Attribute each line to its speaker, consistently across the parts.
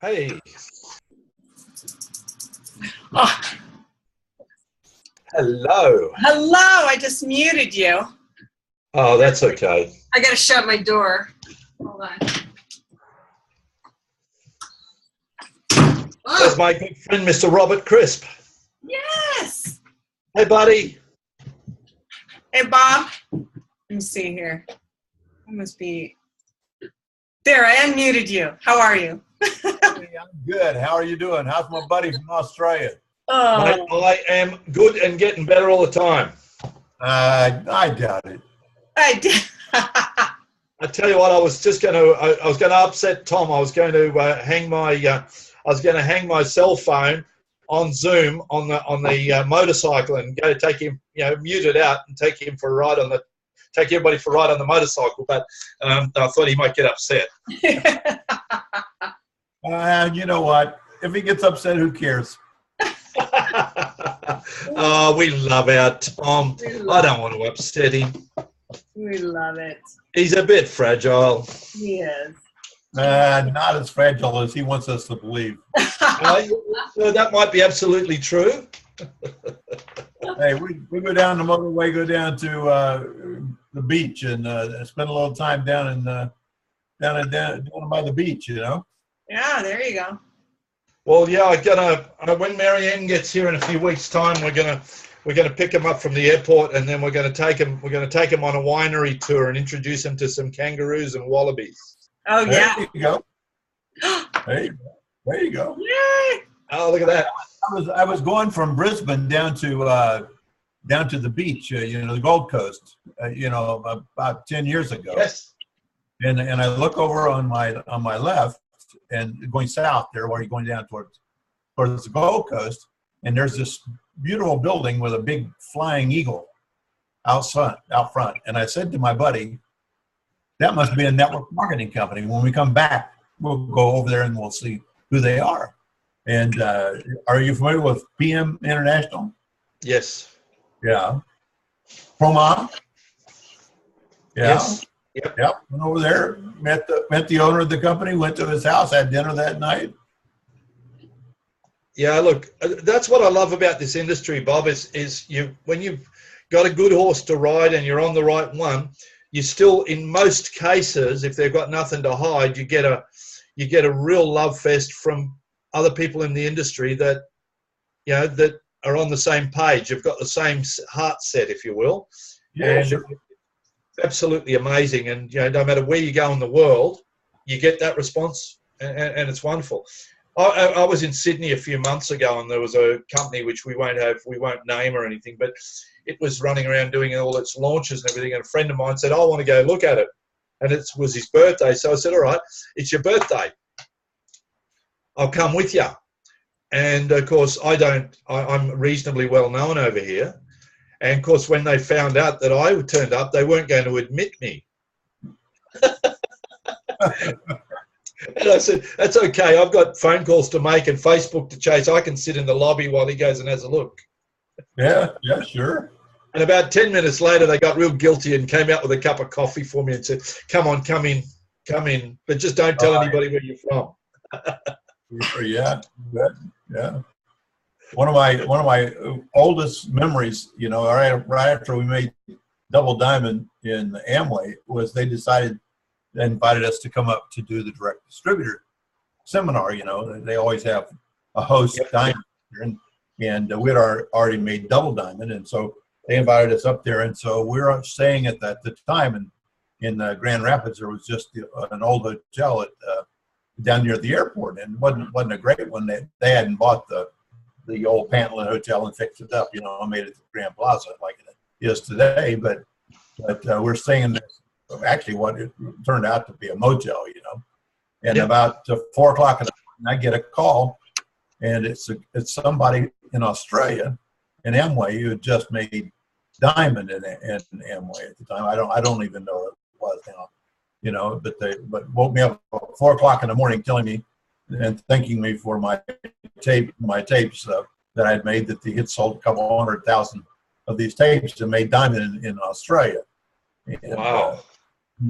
Speaker 1: Hey,
Speaker 2: Oh,
Speaker 1: hello.
Speaker 2: hello. I just muted you.
Speaker 1: Oh, that's okay.
Speaker 2: I gotta shut my door. Hold on.
Speaker 1: There's
Speaker 2: Oh,
Speaker 1: my good friend, Mr. Robert Crisp.
Speaker 2: yes.
Speaker 1: Hey, buddy.
Speaker 2: Hey, Bob. Let me see here. I must be. There, I unmuted you. How are you?
Speaker 3: Hey, I'm good. How are you doing? How's my buddy from Australia?
Speaker 1: Mate,
Speaker 2: Oh,
Speaker 1: I am good and getting better all the time.
Speaker 3: I doubt it.
Speaker 2: I did.
Speaker 1: I tell you what, I was going to upset Tom. I was going to hang my cell phone on Zoom on the motorcycle and go take him, mute it out and take everybody for a ride on the motorcycle. But I thought he might get upset.
Speaker 3: You know what? If he gets upset, who cares?
Speaker 1: Oh, we love our Tom. I don't want to upset him.
Speaker 2: We love it.
Speaker 1: He's a bit fragile.
Speaker 2: He is.
Speaker 3: Not as fragile as he wants us to believe.
Speaker 1: So that might be absolutely true.
Speaker 3: Hey, we go down the motorway, go down to the beach, and spend a little time down by the beach.
Speaker 2: Yeah, there you go.
Speaker 1: Well, yeah, when Marianne gets here in a few weeks' time, we're gonna pick him up from the airport, and then we're gonna take him on a winery tour and introduce him to some kangaroos and wallabies.
Speaker 2: Oh, yeah.
Speaker 3: There you go. There you go.
Speaker 2: Yay.
Speaker 1: Oh, look at that.
Speaker 3: I was going from Brisbane down to the beach, the Gold Coast, about 10 years ago.
Speaker 1: Yes.
Speaker 3: And I look over on my left and going south there, where you're going down towards the Gold Coast, and there's this beautiful building with a big flying eagle out front. And I said to my buddy, that must be a network marketing company. When we come back, we'll go over there and we'll see who they are. And are you familiar with PM International?
Speaker 1: Yes.
Speaker 3: Yeah. Proma? Yeah.
Speaker 1: Yes.
Speaker 3: Yep. Went over there, met the owner of the company, went to his house, had dinner that night.
Speaker 1: Yeah, look, that's what I love about this industry, Bob, is when you've got a good horse to ride and you're on the right one, you still, in most cases, if they've got nothing to hide, you get a real love fest from other people in the industry that are on the same page. You've got the same heart set, if you will.
Speaker 3: Yeah,
Speaker 1: and
Speaker 3: sure.
Speaker 1: it's absolutely amazing. And no matter where you go in the world, you get that response, and it's wonderful. I was in Sydney a few months ago, and there was a company which we won't name or anything, but it was running around doing all its launches and everything. And a friend of mine said, "I want to go look at it," and it was his birthday. So I said, "All right, it's your birthday. I'll come with you." And of course, I'm reasonably well known over here. And of course, when they found out that I turned up, they weren't going to admit me. And I said, "That's okay. I've got phone calls to make and Facebook to chase. I can sit in the lobby while he goes and has a look."
Speaker 3: Yeah, sure.
Speaker 1: And about 10 minutes later, they got real guilty and came out with a cup of coffee for me and said, "Come on, come in, but just don't tell anybody where you're from."
Speaker 3: Yeah, yeah. One of my oldest memories, right after we made Double Diamond in Amway, was they invited us to come up to do the direct distributor seminar. They always have a host diamond, and we had already made Double Diamond, and so they invited us up there. And so we were staying at the time in Grand Rapids. There was just an old hotel down near the airport, and wasn't a great one. They hadn't bought the old Pantaloon Hotel and fixed it up, and made it to Grand Plaza like it is today. But we're staying in this, actually what it turned out to be a motel, And about 4 o'clock in the morning, I get a call, and it's somebody in Australia in Amway who had just made Diamond in Amway at the time. I don't even know what it was now, but woke me up at 4 o'clock in the morning, telling me and thanking me for my tapes that I'd made, that he had sold a couple 100,000 of these tapes and made Diamond in Australia. And,
Speaker 1: Wow.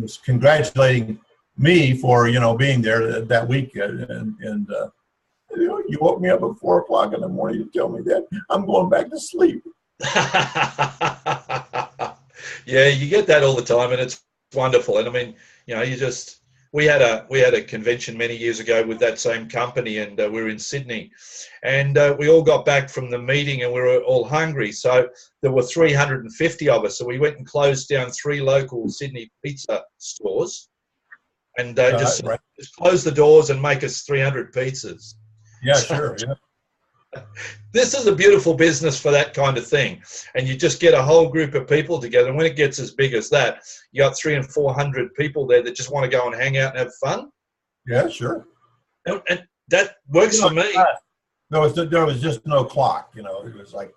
Speaker 3: was congratulating me for, being there that week. And you woke me up at 4 o'clock in the morning to tell me that I'm going back to sleep.
Speaker 1: Yeah, you get that all the time, and it's wonderful. And I mean, we had a convention many years ago with that same company, and we were in Sydney, and we all got back from the meeting, and we were all hungry. So there were 350 of us, so we went and closed down 3 local Sydney pizza stores, and just close the doors and make us 300 pizzas.
Speaker 3: Yeah, sure. Yeah.
Speaker 1: This is a beautiful business for that kind of thing, and you just get a whole group of people together. And when it gets as big as that, you got 300 and 400 people there that just want to go and hang out and have fun.
Speaker 3: Yeah, sure.
Speaker 1: And that works for me.
Speaker 3: There was just no clock. It was like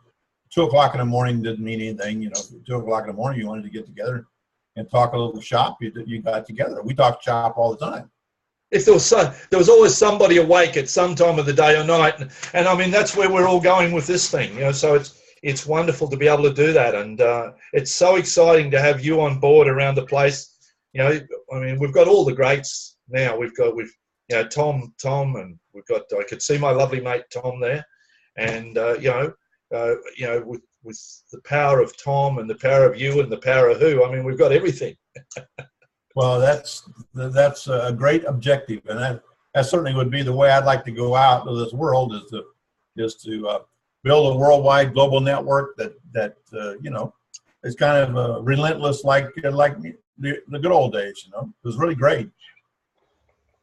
Speaker 3: 2 o'clock in the morning didn't mean anything. 2 o'clock in the morning you wanted to get together and talk a little shop. You got together. We talked shop all the time.
Speaker 1: If there was always somebody awake at some time of the day or night, and I mean that's where we're all going with this thing, So it's wonderful to be able to do that, and it's so exciting to have you on board around the place. I mean we've got all the greats now. We've Tom, and we've got I could see my lovely mate Tom there, and with the power of Tom and the power of you and the power of who. I mean we've got everything.
Speaker 3: Well, that's a great objective, and that certainly would be the way I'd like to go out into this world is to build a worldwide global network that is kind of relentless like the good old days. It was really great.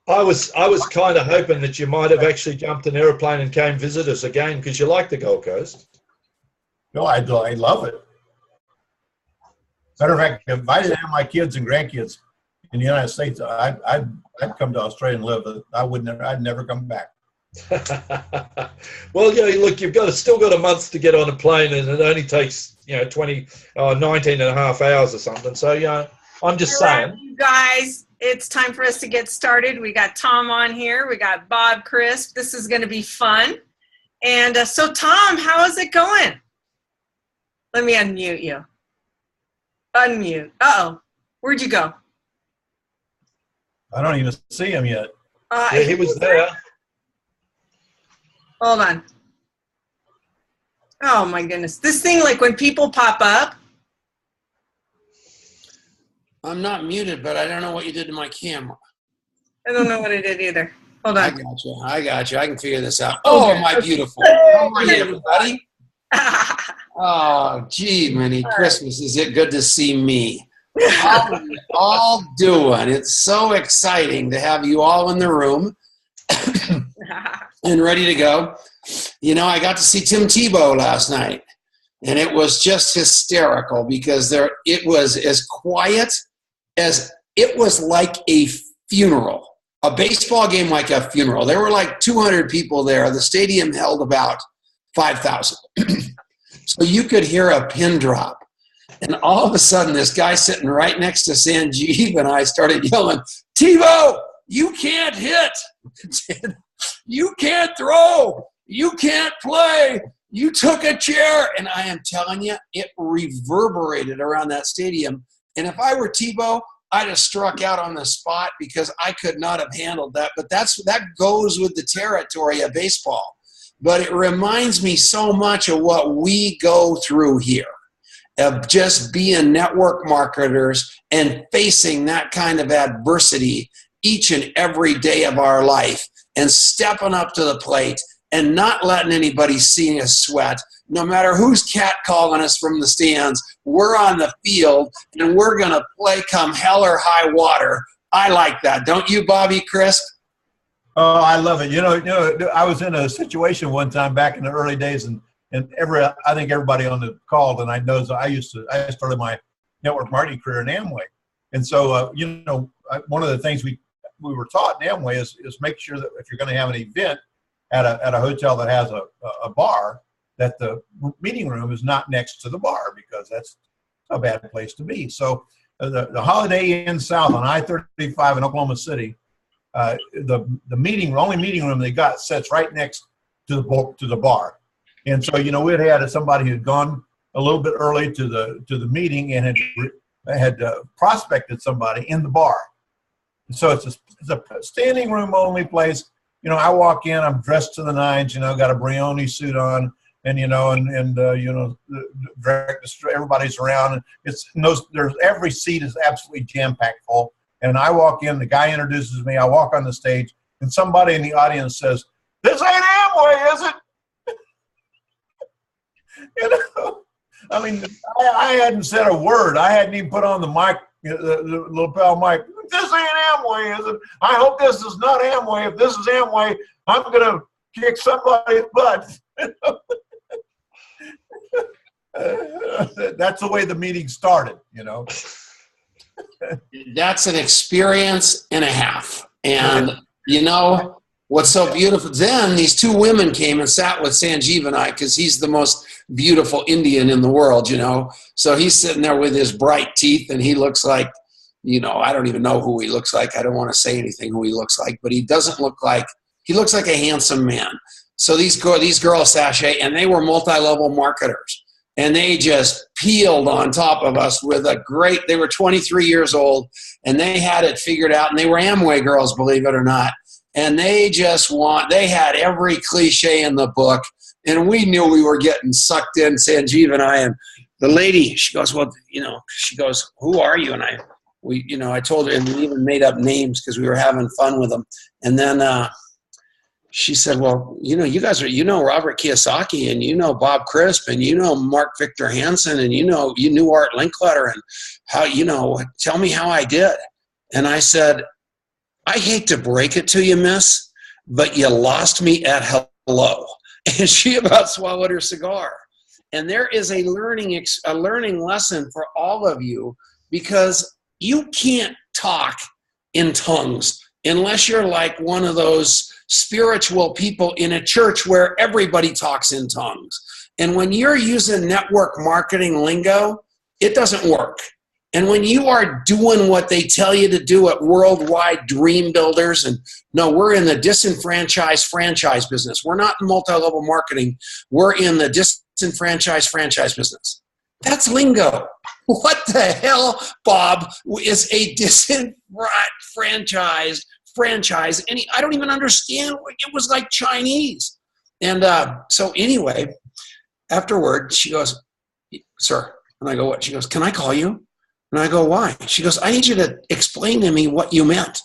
Speaker 1: I was kind of hoping that you might have actually jumped an airplane and came visit us again because you like the Gold Coast.
Speaker 3: No, I love it. Matter of fact, if I didn't have my kids and grandkids in the United States, I'd come to Australia and live. I'd never come back.
Speaker 1: Well, look, you've still got a month to get on a plane, and it only takes 19 and a half hours or something. So I'm just saying.
Speaker 2: You guys, it's time for us to get started. We got Tom on here. We got Bob Crisp. This is going to be fun. And so, Tom, how is it going? Let me unmute you. Unmute. Uh-oh. Where'd you go?
Speaker 3: I don't even see him yet.
Speaker 1: Yeah, he was there.
Speaker 2: Hold on. Oh, my goodness. This thing, like when people pop up.
Speaker 4: I'm not muted, but I don't know what you did to my camera.
Speaker 2: I don't know what I did either. Hold on.
Speaker 4: I got you. I can figure this out. Oh, my beautiful. How are you, everybody? Oh, gee, Merry Christmas. Is it good to see me? How are you all doing? It's so exciting to have you all in the room and ready to go. I got to see Tim Tebow last night, and it was just hysterical because it was as quiet as it was like a funeral, a baseball game like a funeral. There were like 200 people there. The stadium held about 5,000. So you could hear a pin drop. And all of a sudden, this guy sitting right next to Sanjeev and I started yelling, Tebow, you can't hit. You can't throw. You can't play. You took a chair. And I am telling you, it reverberated around that stadium. And if I were Tebow, I'd have struck out on the spot because I could not have handled that. But that goes with the territory of baseball. But it reminds me so much of what we go through here, of just being network marketers and facing that kind of adversity each and every day of our life and stepping up to the plate and not letting anybody see us sweat. No matter who's catcalling us from the stands, we're on the field and we're going to play come hell or high water. I like that. Don't you, Bobby Crisp?
Speaker 3: Oh, I love it. I was in a situation one time back in the early days, and I think everybody on the call, and I know I started my network marketing career in Amway, and so one of the things we were taught in Amway is make sure that if you're going to have an event at a hotel that has a bar, that the meeting room is not next to the bar because that's a bad place to be. So the Holiday Inn South on I-35 in Oklahoma City. The only meeting room they got sits right next to the bar, and so we had somebody who had gone a little bit early to the meeting and had prospected somebody in the bar, So it's a standing room only place. You know, I walk in, I'm dressed to the nines, you know, got a Brioni suit on, and you know, everybody's around. And there's every seat is absolutely jam-packed full. And I walk in, the guy introduces me, I walk on the stage, and somebody in the audience says, "This ain't Amway, is it?" You know, I mean, I hadn't said a word. I hadn't even put on the mic, the lapel mic. "This ain't Amway, is it? I hope this is not Amway. If this is Amway, I'm going to kick somebody's butt." That's the way the meeting started, you know.
Speaker 4: That's an experience and a half. And, you know, what's so beautiful, then these two women came and sat with Sanjeev and I, because he's the most beautiful Indian in the world, you know. So he's sitting there with his bright teeth, and he looks like, you know, I don't even know who he looks like. I don't want to say anything who he looks like, but he doesn't look like, he looks like a handsome man. So these girls sashay, and they were multi-level marketers. And they just peeled on top of us with they were 23 years old, and they had it figured out, and they were Amway girls, believe it or not. And they had every cliche in the book, and we knew we were getting sucked in, Sanjeev and I. And the lady, she goes, "Well, you know," she goes, "Who are you?" And I told her, and we even made up names because we were having fun with them. And then she said, "Well, you know, you guys are, you know, Robert Kiyosaki, and you know Bob Crisp, and you know Mark Victor Hansen, and you knew Art Linkletter, and how, you know, tell me how I did." And I said, "I hate to break it to you, miss, but you lost me at hello." And she about swallowed her cigar. And there is a learning lesson for all of you, because you can't talk in tongues unless you're like one of those spiritual people in a church where everybody talks in tongues. And when you're using network marketing lingo, it doesn't work. And when you are doing what they tell you to do at Worldwide Dream Builders, and no, we're in the disenfranchised franchise business. We're not in multi-level marketing. We're in the disenfranchised franchise business. That's lingo. What the hell, Bob, is a disenfranchised franchise? And I don't even understand. It was like Chinese. And so anyway, afterward, she goes, "Sir," and I go, "What?" She goes, "Can I call you?" And I go, "Why?" She goes, "I need you to explain to me what you meant."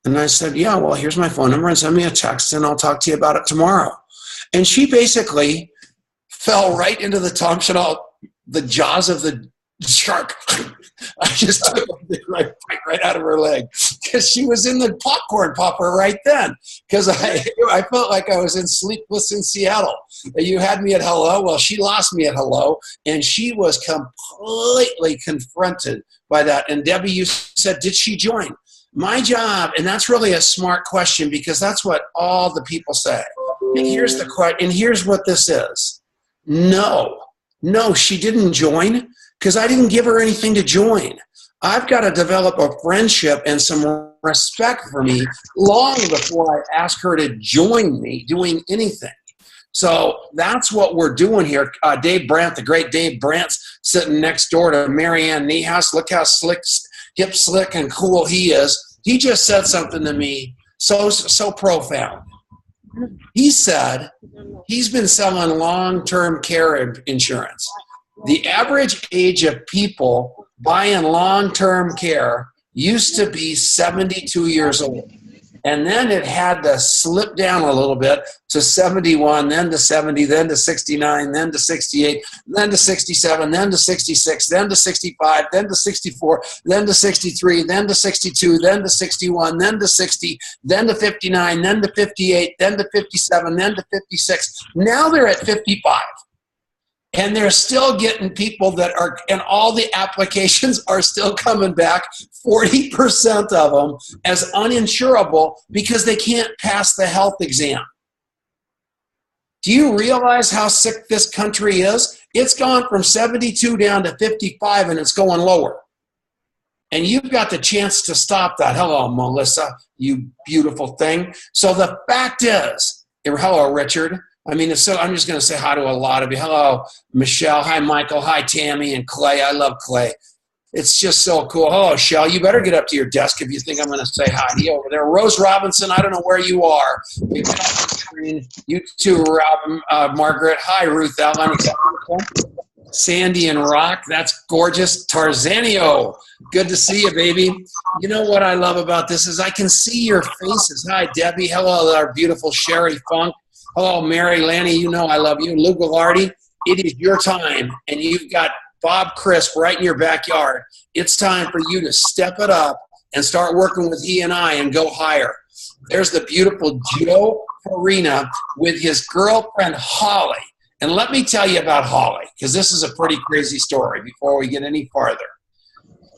Speaker 4: And I said, "Yeah, well, here's my phone number, and send me a text, and I'll talk to you about it tomorrow." And she basically fell right into the jaws of the shark. I just took it right out of her leg, because she was in the popcorn popper right then. Because I felt like I was in Sleepless in Seattle. You had me at hello. Well, she lost me at hello, and she was completely confronted by that. And Debbie, you said, did she join? My job, and that's really a smart question, because that's what all the people say. And here's the question, and here's what this is. No, she didn't join, because I didn't give her anything to join. I've got to develop a friendship and some respect for me long before I ask her to join me doing anything. So that's what we're doing here. Dave Brandt, the great Dave Brandt's sitting next door to Marianne Niehaus. Look how hip, slick, and cool he is. He just said something to me so profound. He said he's been selling long-term care insurance. The average age of people buying long-term care used to be 72 years old. And then it had to slip down a little bit to 71, then to 70, then to 69, then to 68, then to 67, then to 66, then to 65, then to 64, then to 63, then to 62, then to 61, then to 60, then to 59, then to 58, then to 57, then to 56. Now they're at 55. And they're still getting people that are, and all the applications are still coming back, 40% of them as uninsurable because they can't pass the health exam. Do you realize how sick this country is? It's gone from 72 down to 55, and it's going lower. And you've got the chance to stop that. Hello, Melissa, you beautiful thing. So the fact is, hello, Richard. I'm just going to say hi to a lot of you. Hello, Michelle. Hi, Michael. Hi, Tammy and Clay. I love Clay. It's just so cool. Oh, Shell, you better get up to your desk if you think I'm going to say hi to you over there. Rose Robinson, I don't know where you are. You too, Margaret. Hi, Ruth Allen. Sandy and Rock, that's gorgeous. Tarzanio, good to see you, baby. You know what I love about this is I can see your faces. Hi, Debbie. Hello, our beautiful Sherry Funk. Hello, Mary Lanny. You know I love you. Lou Gallardi, it is your time, and you've got Bob Crisp right in your backyard. It's time for you to step it up and start working with E&I and go higher. There's the beautiful Joe Farina with his girlfriend, Holly. And let me tell you about Holly, because this is a pretty crazy story before we get any farther.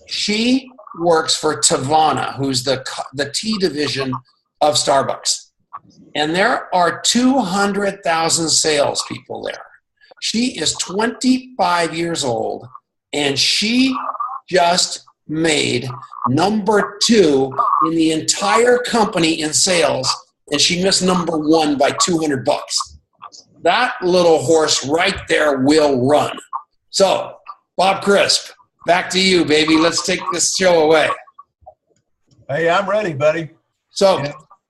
Speaker 4: She works for Tavana, who's the tea division of Starbucks. And there are 200,000 salespeople there. She is 25 years old, and she just made number 2 in the entire company in sales, and she missed number 1 by $200. That little horse right there will run. So, Bob Crisp, back to you, baby. Let's take this show away.
Speaker 3: Hey, I'm ready, buddy.
Speaker 4: So,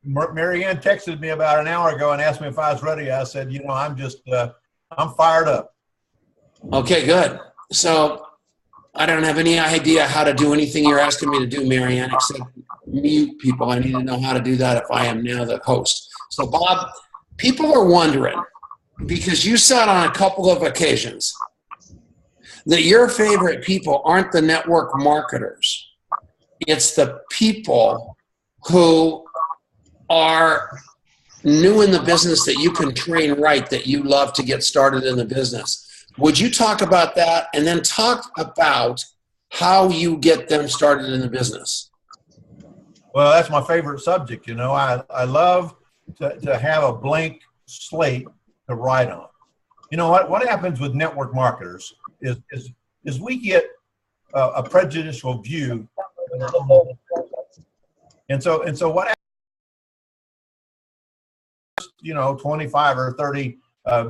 Speaker 3: Mary Ann texted me about an hour ago and asked me if I was ready. I said, I'm fired up.
Speaker 4: Okay, good. So, I don't have any idea how to do anything you're asking me to do, Mary Ann, except mute people. I need to know how to do that if I am now the host. So, Bob, people are wondering, because you said on a couple of occasions that your favorite people aren't the network marketers. It's the people who are new in the business that you can train right, that you love to get started in the business. Would you talk about that and then talk about how you get them started in the business?
Speaker 3: Well, that's my favorite subject. I love to have a blank slate to write on. You know what happens with network marketers is we get a prejudicial view, and so what happens, 25 or 30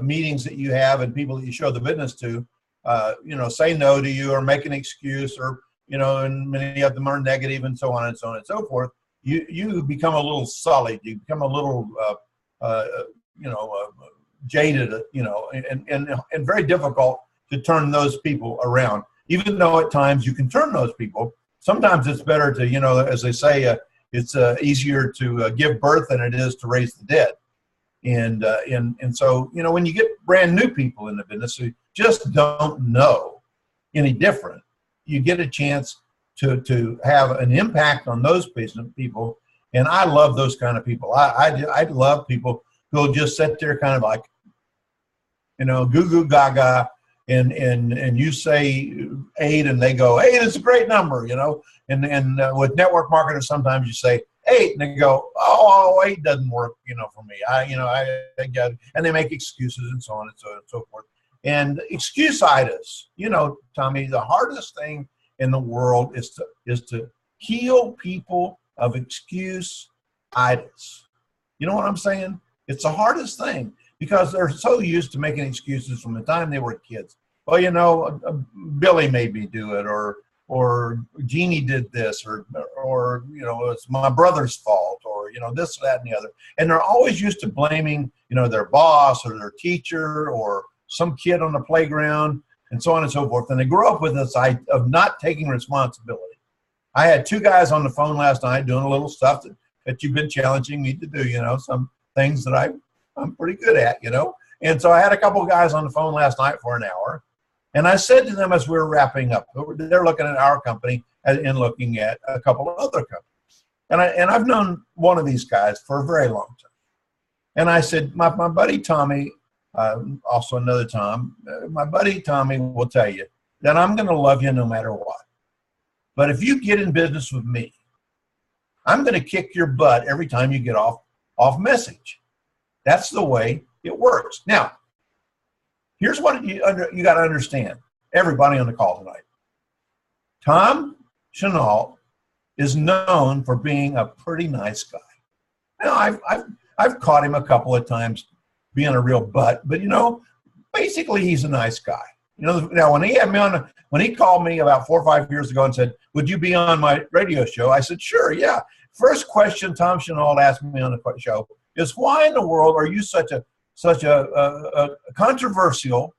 Speaker 3: meetings that you have and people that you show the business to, say no to you or make an excuse, or and many of them are negative, and so on and so on and so forth. You become a little sullied. You become a little jaded, and very difficult to turn those people around. Even though at times you can turn those people, sometimes it's better to, as they say, it's easier to give birth than it is to raise the dead. And so, when you get brand new people in the business who just don't know any different, you get a chance to have an impact on those people. And I love those kind of people. I love people who'll just sit there kind of like, goo goo gaga, and you say 8 and they go, 8 is a great number, and with network marketers, sometimes you say 8 and they go, oh, 8 doesn't work, for me. I get it. And they make excuses and so on and so forth. And excuse-itis, Tommy, the hardest thing in the world is to heal people of excuse-itis. You know what I'm saying? It's the hardest thing, because they're so used to making excuses from the time they were kids. Well, Billy made me do it, or Jeannie did this, or it's my brother's fault, or this, that, and the other. And they're always used to blaming their boss or their teacher or some kid on the playground, and so on and so forth. And they grow up with this idea of not taking responsibility. I had 2 guys on the phone last night doing a little stuff that you've been challenging me to do, some things that I'm pretty good at, And so I had a couple of guys on the phone last night for an hour. And I said to them as we were wrapping up, they're looking at our company and looking at a couple of other companies. And I've known one of these guys for a very long time. And I said, my buddy Tommy, also another Tom, my buddy Tommy will tell you that I'm going to love you no matter what. But if you get in business with me, I'm going to kick your butt every time you get off message. That's the way it works. Now, here's what you got to understand, everybody on the call tonight. Tom Chenault is known for being a pretty nice guy. Now, I've caught him a couple of times being a real butt, but basically he's a nice guy. Now when he had me on, when he called me about 4 or 5 years ago and said, "Would you be on my radio show?" I said, "Sure, yeah." First question Tom Chenault asked me on the show is, "Why in the world are you such a controversial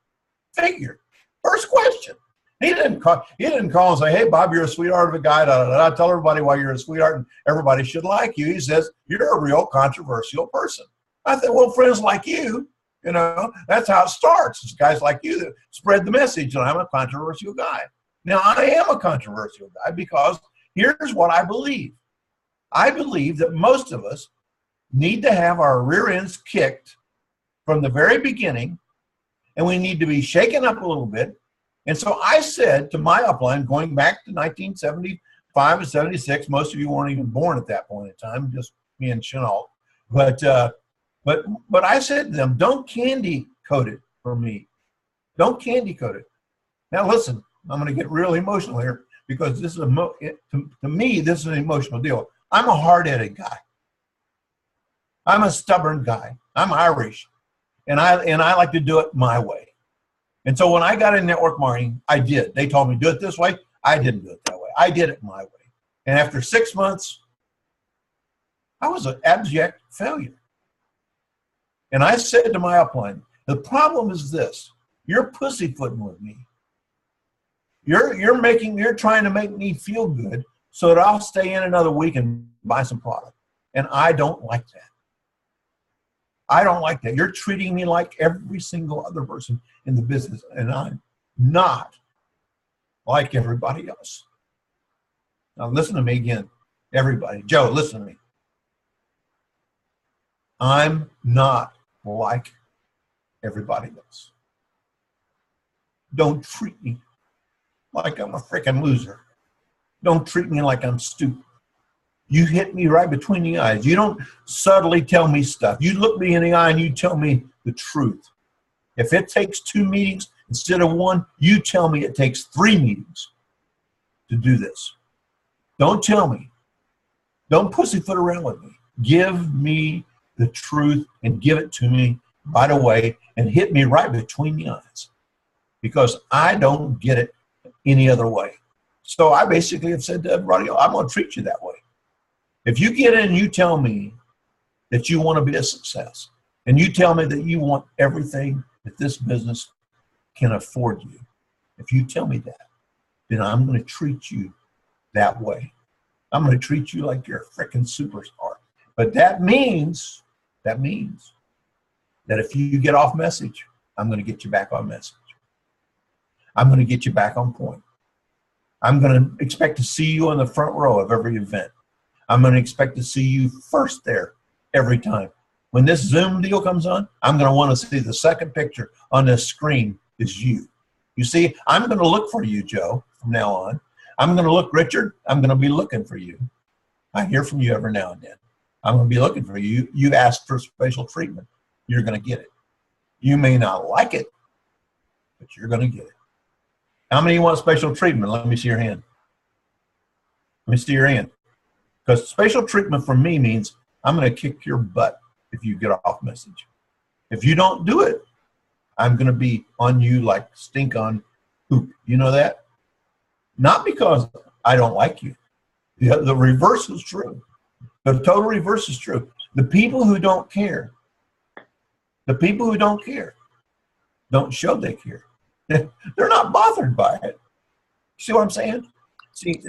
Speaker 3: figure?" First question. He didn't call and say, "Hey, Bob, you're a sweetheart of a guy. I tell everybody why you're a sweetheart and everybody should like you." He says, "You're a real controversial person." I think, well, friends like you, that's how it starts. It's guys like you that spread the message that I'm a controversial guy. Now, I am a controversial guy because here's what I believe. I believe that most of us need to have our rear ends kicked from the very beginning, and we need to be shaken up a little bit. And so I said to my upline, going back to 1975 and 76, most of you weren't even born at that point in time, just me and Chenault. But I said to them, don't candy coat it for me. Don't candy coat it. Now listen, I'm going to get real emotional here because this is to me, this is an emotional deal. I'm a hard-headed guy. I'm a stubborn guy. I'm Irish, and I like to do it my way. And so when I got in network marketing, I did. They told me do it this way. I didn't do it that way. I did it my way. And after 6 months, I was an abject failure. And I said to my upline, the problem is this: you're pussyfooting with me. You're trying to make me feel good so that I'll stay in another week and buy some product. And I don't like that. I don't like that. You're treating me like every single other person in the business, and I'm not like everybody else. Now listen to me again, everybody. Joe, listen to me. I'm not like everybody else. Don't treat me like I'm a freaking loser. Don't treat me like I'm stupid. You hit me right between the eyes. You don't subtly tell me stuff. You look me in the eye and you tell me the truth. If it takes 2 meetings instead of 1, you tell me it takes 3 meetings to do this. Don't tell me. Don't pussyfoot around with me. Give me the truth and give it to me right away and hit me right between the eyes, because I don't get it any other way. So I basically have said to everybody, I'm going to treat you that way. If you get in and you tell me that you want to be a success, and you tell me that you want everything that this business can afford you, if you tell me that, then I'm going to treat you that way. I'm going to treat you like you're a freaking superstar. But that means that if you get off message, I'm going to get you back on message. I'm going to get you back on point. I'm going to expect to see you in the front row of every event. I'm going to expect to see you first there every time. When this Zoom deal comes on, I'm going to want to see the second picture on this screen is you. You see, I'm going to look for you, Joe, from now on. I'm going to look, Richard, I'm going to be looking for you. I hear from you every now and then. I'm going to be looking for you. You asked for special treatment. You're going to get it. You may not like it, but you're going to get it. How many want special treatment? Let me see your hand. Let me see your hand. Because special treatment for me means I'm going to kick your butt if you get off message. If you don't do it, I'm going to be on you like stink on poop. You know that? Not because I don't like you. The reverse is true. The total reverse is true. The people who don't care, don't show they care. They're not bothered by it. See what I'm saying? See,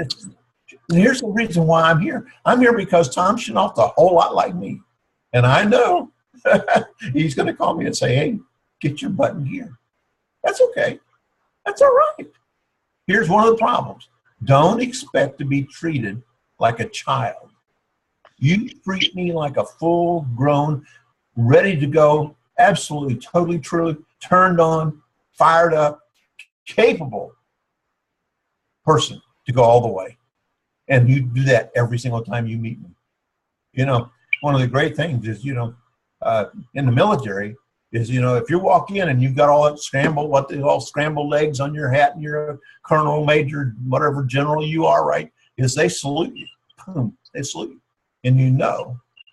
Speaker 3: here's the reason why I'm here. I'm here because Tom Chenault's a whole lot like me. And I know he's going to call me and say, hey, get your butt in gear. That's okay. That's all right. Here's one of the problems. Don't expect to be treated like a child. You treat me like a full-grown, ready to go, absolutely, totally, truly, turned on, fired up, capable person to go all the way. And you do that every single time you meet me. You know, one of the great things is, in the military is, if you walk in and you've got all that scrambled eggs on your hat and you're a colonel, major, whatever general you are, right, is they salute you. Boom, they salute you. And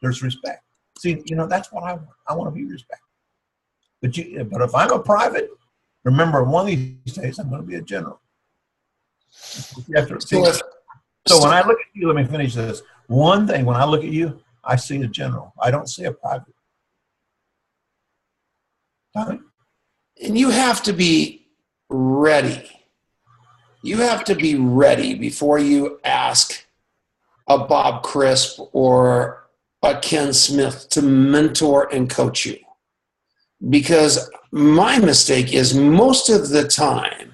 Speaker 3: there's respect. See, that's what I want. I want to be respected. But if I'm a private, remember, one of these days, I'm going to be a general. You have to see. So when I look at you, let me finish this. One thing, when I look at you, I see a general. I don't see a private.
Speaker 4: And you have to be ready. You have to be ready before you ask a Bob Crisp or a Ken Smith to mentor and coach you. Because my mistake is most of the time,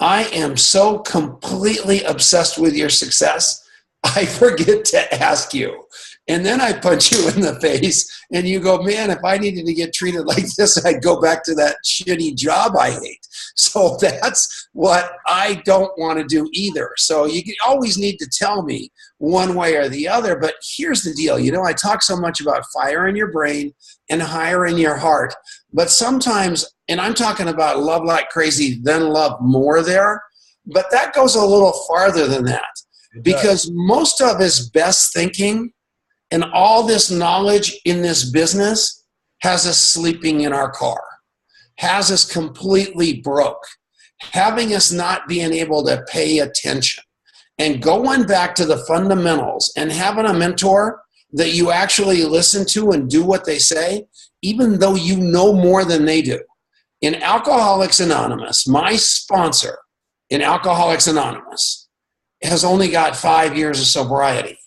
Speaker 4: I am so completely obsessed with your success, I forget to ask you. And then I punch you in the face and you go, man, if I needed to get treated like this, I'd go back to that shitty job I hate. So that's what I don't want to do either. So you always need to tell me one way or the other. But here's the deal. You know, I talk so much about fire in your brain and hire in your heart. But sometimes, and I'm talking about love like crazy, then love more there. But that goes a little farther than that. Because most of his best thinking and all this knowledge in this business has us sleeping in our car, has us completely broke, having us not being able to pay attention, and going back to the fundamentals and having a mentor that you actually listen to and do what they say, even though you know more than they do. In Alcoholics Anonymous, my sponsor in Alcoholics Anonymous has only got 5 years of sobriety.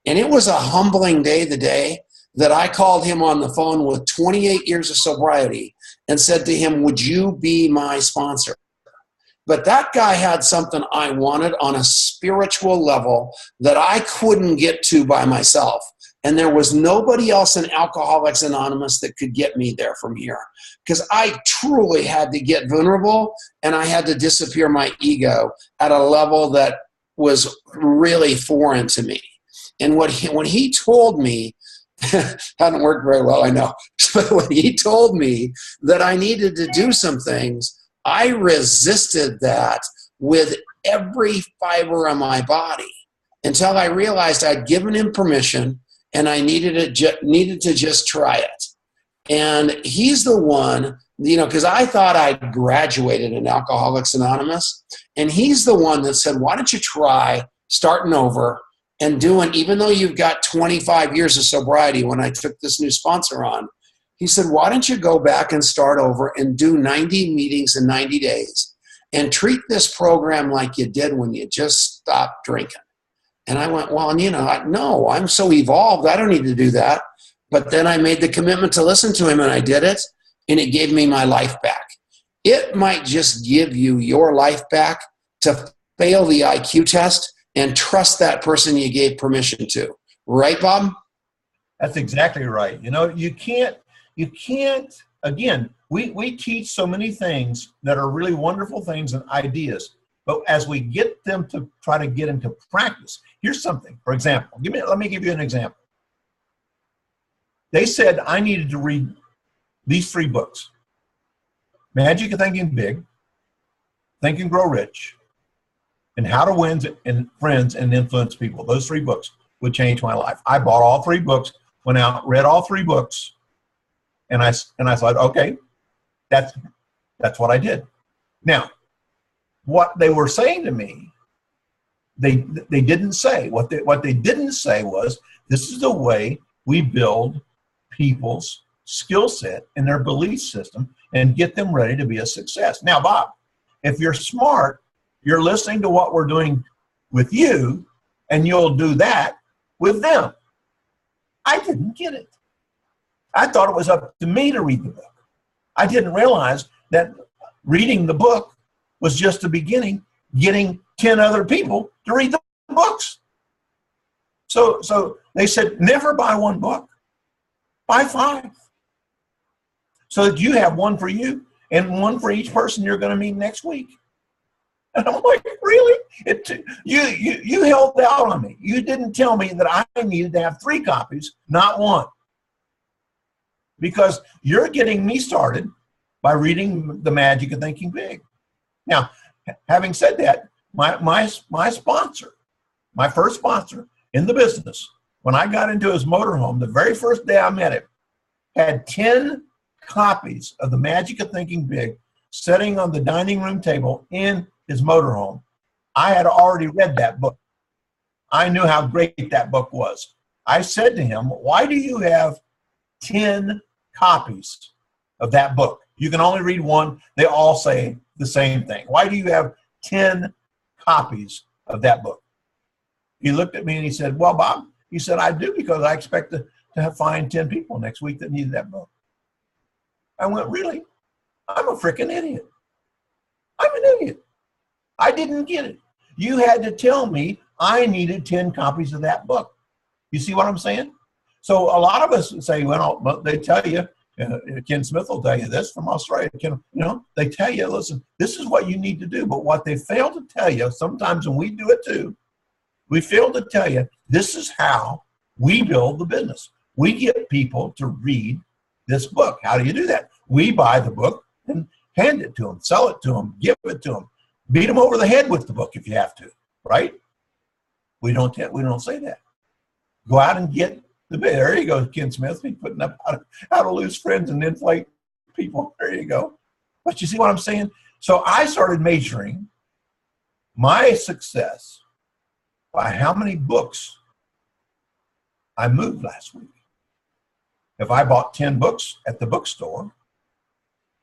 Speaker 4: And it was a humbling day the day that I called him on the phone with 28 years of sobriety and said to him, would you be my sponsor? But that guy had something I wanted on a spiritual level that I couldn't get to by myself. And there was nobody else in Alcoholics Anonymous that could get me there from here. Because I truly had to get vulnerable and I had to disappear my ego at a level that was really foreign to me. And when he told me, hadn't worked very well, I know, but when he told me that I needed to do some things, I resisted that with every fiber of my body until I realized I'd given him permission and I needed to just try it. And he's the one, you know, because I thought I'd graduated in Alcoholics Anonymous, and he's the one that said, why don't you try starting over and doing, even though you've got 25 years of sobriety when I took this new sponsor on, he said, why don't you go back and start over and do 90 meetings in 90 days and treat this program like you did when you just stopped drinking. And I went, well, you know, no, I'm so evolved, I don't need to do that. But then I made the commitment to listen to him and I did it, and it gave me my life back. It might just give you your life back to fail the IQ test and trust that person you gave permission to. Right, Bob?
Speaker 3: That's exactly right. You know, you can't, again, we teach so many things that are really wonderful things and ideas, but as we get them to try to get into practice, here's something, for example, let me give you an example. They said I needed to read these 3 books: Magic of Thinking Big, Think and Grow Rich, and How to Win Friends and Influence People. Those 3 books would change my life. I bought all 3 books, went out, read all 3 books, and I thought, okay, that's what I did. Now, what they were saying to me, they didn't say. What they didn't say was, this is the way we build people's skill set and their belief system and get them ready to be a success. Now, Bob, if you're smart, you're listening to what we're doing with you, and you'll do that with them. I didn't get it. I thought it was up to me to read the book. I didn't realize that reading the book was just the beginning, getting 10 other people to read the books. So they said, never buy 1 book, buy 5. So that you have 1 for you and 1 for each person you're going to meet next week. And I'm like, really? You held out on me. You didn't tell me that I needed to have 3 copies, not 1. Because you're getting me started by reading The Magic of Thinking Big. Now, having said that, my sponsor, my first sponsor in the business, when I got into his motorhome, the very first day I met him, had 10 copies of The Magic of Thinking Big sitting on the dining room table in his motorhome. I had already read that book. I knew how great that book was. I said to him, why do you have 10 copies of that book? You can only read one. They all say the same thing. Why do you have 10 copies of that book? He looked at me and he said, well, Bob, he said, I do because I expect to find 10 people next week that need that book. I went, really? I'm a freaking idiot. I'm an idiot. I didn't get it. You had to tell me I needed 10 copies of that book. You see what I'm saying? So a lot of us say, well, they tell you, Ken Smith will tell you this from Australia. They tell you, listen, this is what you need to do. But what they fail to tell you, sometimes, and we do it too, we fail to tell you, this is how we build the business. We get people to read this book. How do you do that? We buy the book and hand it to them, sell it to them, give it to them, beat them over the head with the book if you have to, right? We don't say that. Go out and get the book. There you go, Ken Smith. He's putting up how to lose friends and inflate people. There you go. But you see what I'm saying? So I started measuring my success by how many books I moved last week. If I bought 10 books at the bookstore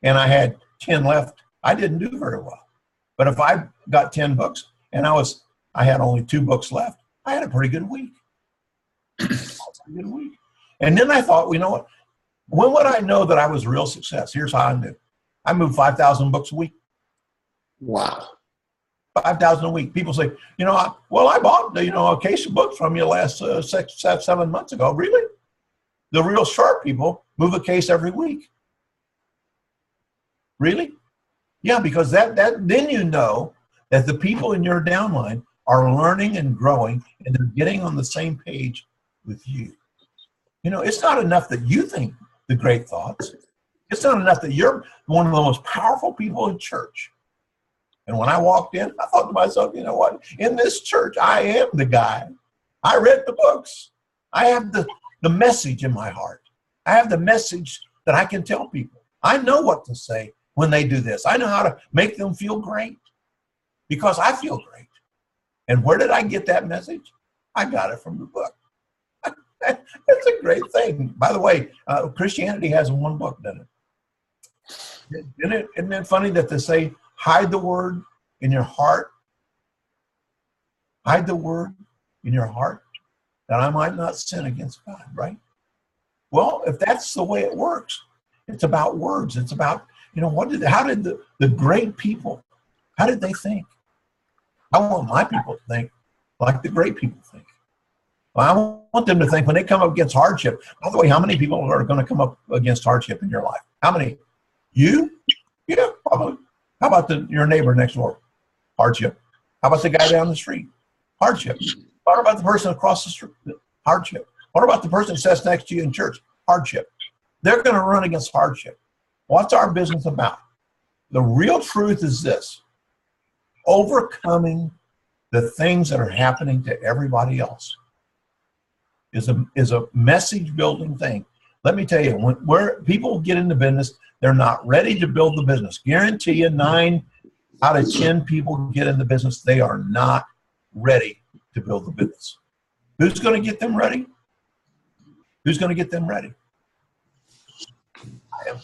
Speaker 3: and I had 10 left, I didn't do very well. But if I got 10 books and I had only 2 books left, I had a pretty good week. And then I thought, you know what? When would I know that I was a real success? Here's how I knew. I moved 5,000 books a week.
Speaker 4: Wow.
Speaker 3: 5,000 a week. People say, I bought, a case of books from you last 7 months ago. Really? The real sharp people move a case every week. Really? Yeah, because then you know that the people in your downline are learning and growing and they're getting on the same page with you. It's not enough that you think the great thoughts. It's not enough that you're one of the most powerful people in church. And when I walked in, I thought to myself, you know what? In this church, I am the guy. I read the books. I have the message in my heart. I have the message that I can tell people. I know what to say when they do this. I know how to make them feel great because I feel great. And where did I get that message? I got it from the book. It's a great thing. By the way, Christianity has one book, doesn't it? Isn't it funny that they say, hide the word in your heart? Hide the word in your heart that I might not sin against God, right? Well, if that's the way it works, it's about words. It's about, how did the great people, how did they think? I want my people to think like the great people think. I want them to think when they come up against hardship. By the way, how many people are going to come up against hardship in your life? How many? You? Yeah, probably. How about your neighbor next door? Hardship. How about the guy down the street? Hardship. What about the person across the street? Hardship. What about the person who sits next to you in church? Hardship. They're going to run against hardship. What's our business about? The real truth is this: overcoming the things that are happening to everybody else is a message building thing. Let me tell you, where people get into business, they're not ready to build the business. Guarantee you 9 out of 10 people get in the business, they are not ready to build the business. Who's going to get them ready? Who's going to get them ready? I am.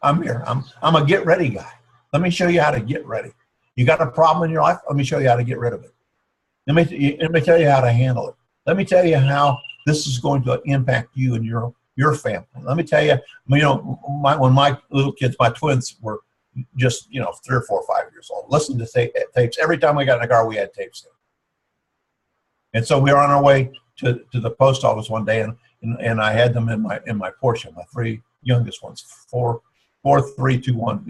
Speaker 3: I'm here. I'm a get ready guy. Let me show you how to get ready. You got a problem in your life? Let me show you how to get rid of it. Let me tell you how to handle it. Let me tell you how this is going to impact you and your family. Let me tell you, when my little kids, my twins were just, 3 or 4 or 5 years old, listen to tapes. Every time we got in the car, we had tapes in. And so we were on our way to the post office one day, and I had them in my Porsche, my 3 youngest ones, 4, 3, 2, 1.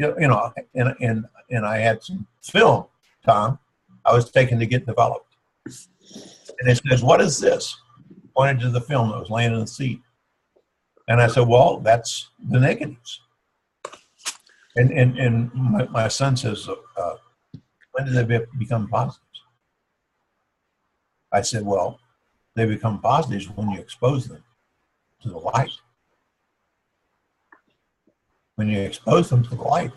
Speaker 3: And I had some film, Tom, I was taking to get developed. And it says, "What is this?" Pointed to the film that was laying in the seat. And I said, "Well, that's the negatives." And my son says, "When do they become positives?" I said, "Well, they become positives when you expose them to the light. When you expose them to the light,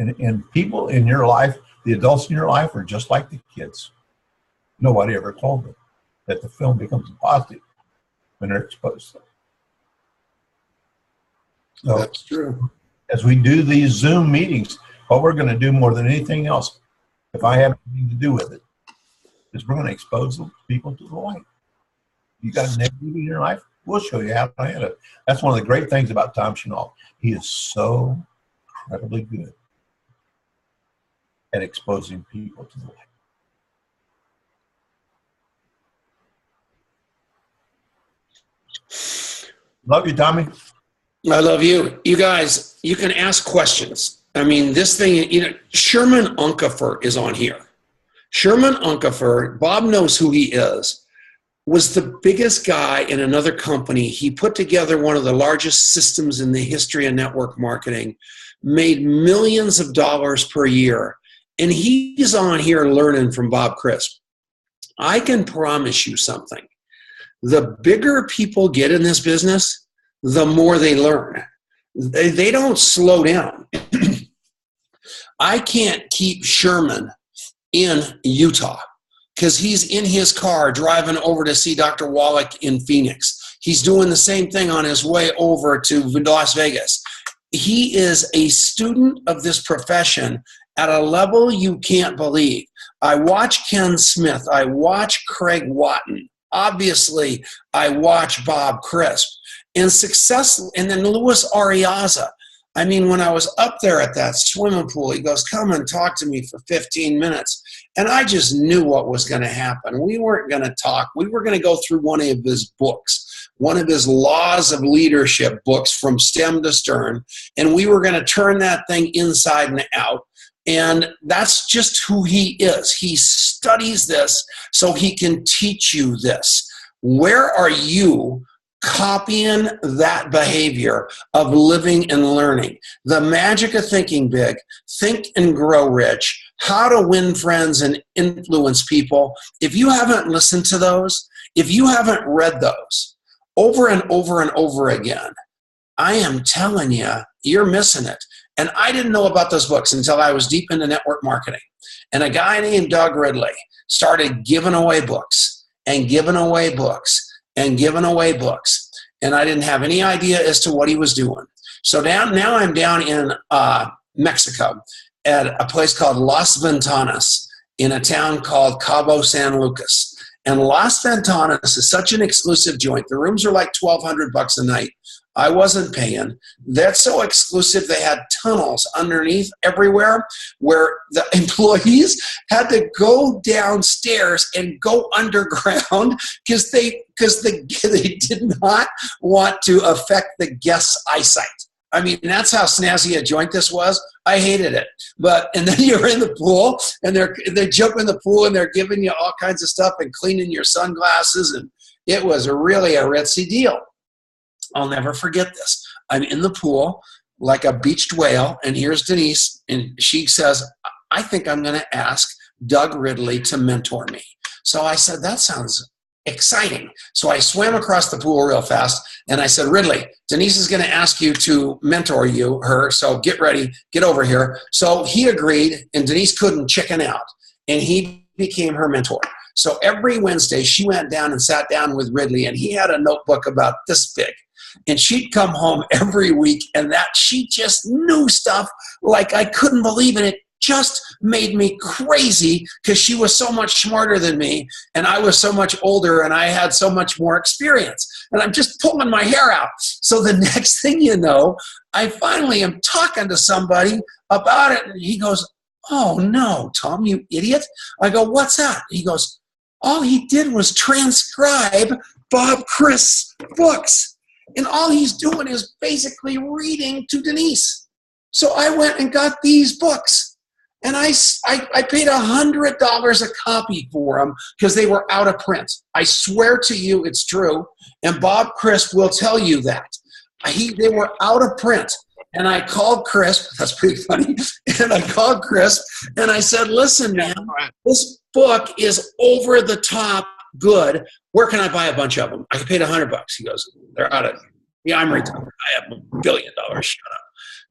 Speaker 3: And people in your life, the adults in your life are just like the kids. Nobody ever told them that the film becomes positive when they're exposed to it. So,
Speaker 4: that's true.
Speaker 3: as we do these Zoom meetings, what we're going to do more than anything else, if I have anything to do with it, is we're going to expose the people to the light. You got a negativity in your life? We'll show you how to handle it. That's one of the great things about Tom Chenault. He is so incredibly good at exposing people to the light. Love you, Tommy.
Speaker 4: I love you. You guys, you can ask questions. I mean, this thing, Sherman Unkefer is on here. Sherman Unkefer, Bob knows who he is, was the biggest guy in another company. He put together one of the largest systems in the history of network marketing, made millions of dollars per year, and he's on here learning from Bob Crisp. I can promise you something. The bigger people get in this business, the more they learn. They don't slow down. I can't keep Sherman in Utah because he's in his car driving over to see Dr. Wallach in Phoenix. He's doing the same thing on his way over to Las Vegas. He is a student of this profession at a level you can't believe. I watch Ken Smith. I watch Craig Watton. Obviously, I watch Bob Crisp. And then Louis Ariaza. I mean, when I was up there at that swimming pool, he goes, come and talk to me for 15 minutes. And I just knew what was going to happen. We weren't going to talk. We were going to go through one of his books, one of his Laws of Leadership books from stem to stern. And we were going to turn that thing inside and out. And that's just who he is. He studies this so he can teach you this. Where are you copying that behavior of living and learning? The magic of thinking big, think and grow rich, how to win friends and influence people. If you haven't listened to those, if you haven't read those over and over and over again, I am telling you, you're missing it. And I didn't know about those books until I was deep into network marketing. And a guy named Doug Ridley started giving away books and giving away books and giving away books. And I didn't have any idea as to what he was doing. So now I'm down in Mexico at a place called Las Ventanas in a town called Cabo San Lucas. And Las Ventanas is such an exclusive joint. The rooms are like $1,200 a night. I wasn't paying. That's so exclusive. They had tunnels underneath everywhere where the employees had to go downstairs and go underground because they did not want to affect the guests' eyesight. I mean, that's how snazzy a joint this was. I hated it. And then you're in the pool and they jump in the pool and they're giving you all kinds of stuff and cleaning your sunglasses. And it was really a ritzy deal. I'll never forget this. I'm in the pool like a beached whale, and here's Denise, and she says, I think I'm going to ask Doug Ridley to mentor me. So I said, that sounds exciting. So I swam across the pool real fast, and I said, Ridley, Denise is going to ask you to mentor her, so get ready, get over here. So he agreed, and Denise couldn't chicken out, and he became her mentor. So every Wednesday, she went down and sat down with Ridley, and he had a notebook about this big. And she'd come home every week, and that she just knew stuff like I couldn't believe it. It just made me crazy because she was so much smarter than me, and I was so much older, and I had so much more experience. And I'm just pulling my hair out. So the next thing you know, I finally am talking to somebody about it, and he goes, oh, no, Tom, you idiot. I go, what's that? He goes, all he did was transcribe Bob Crisp's books. And all he's doing is basically reading to Denise. So I went and got these books. And I paid $100 a copy for them because they were out of print. I swear to you it's true. And Bob Crisp will tell you that. They were out of print. And I called Crisp. That's pretty funny. And I called Crisp. And I said, listen, man, this book is over the top good. Where can I buy a bunch of them? I paid $100. He goes, they're out of, yeah, I'm retired. I have $1 billion. Shut up.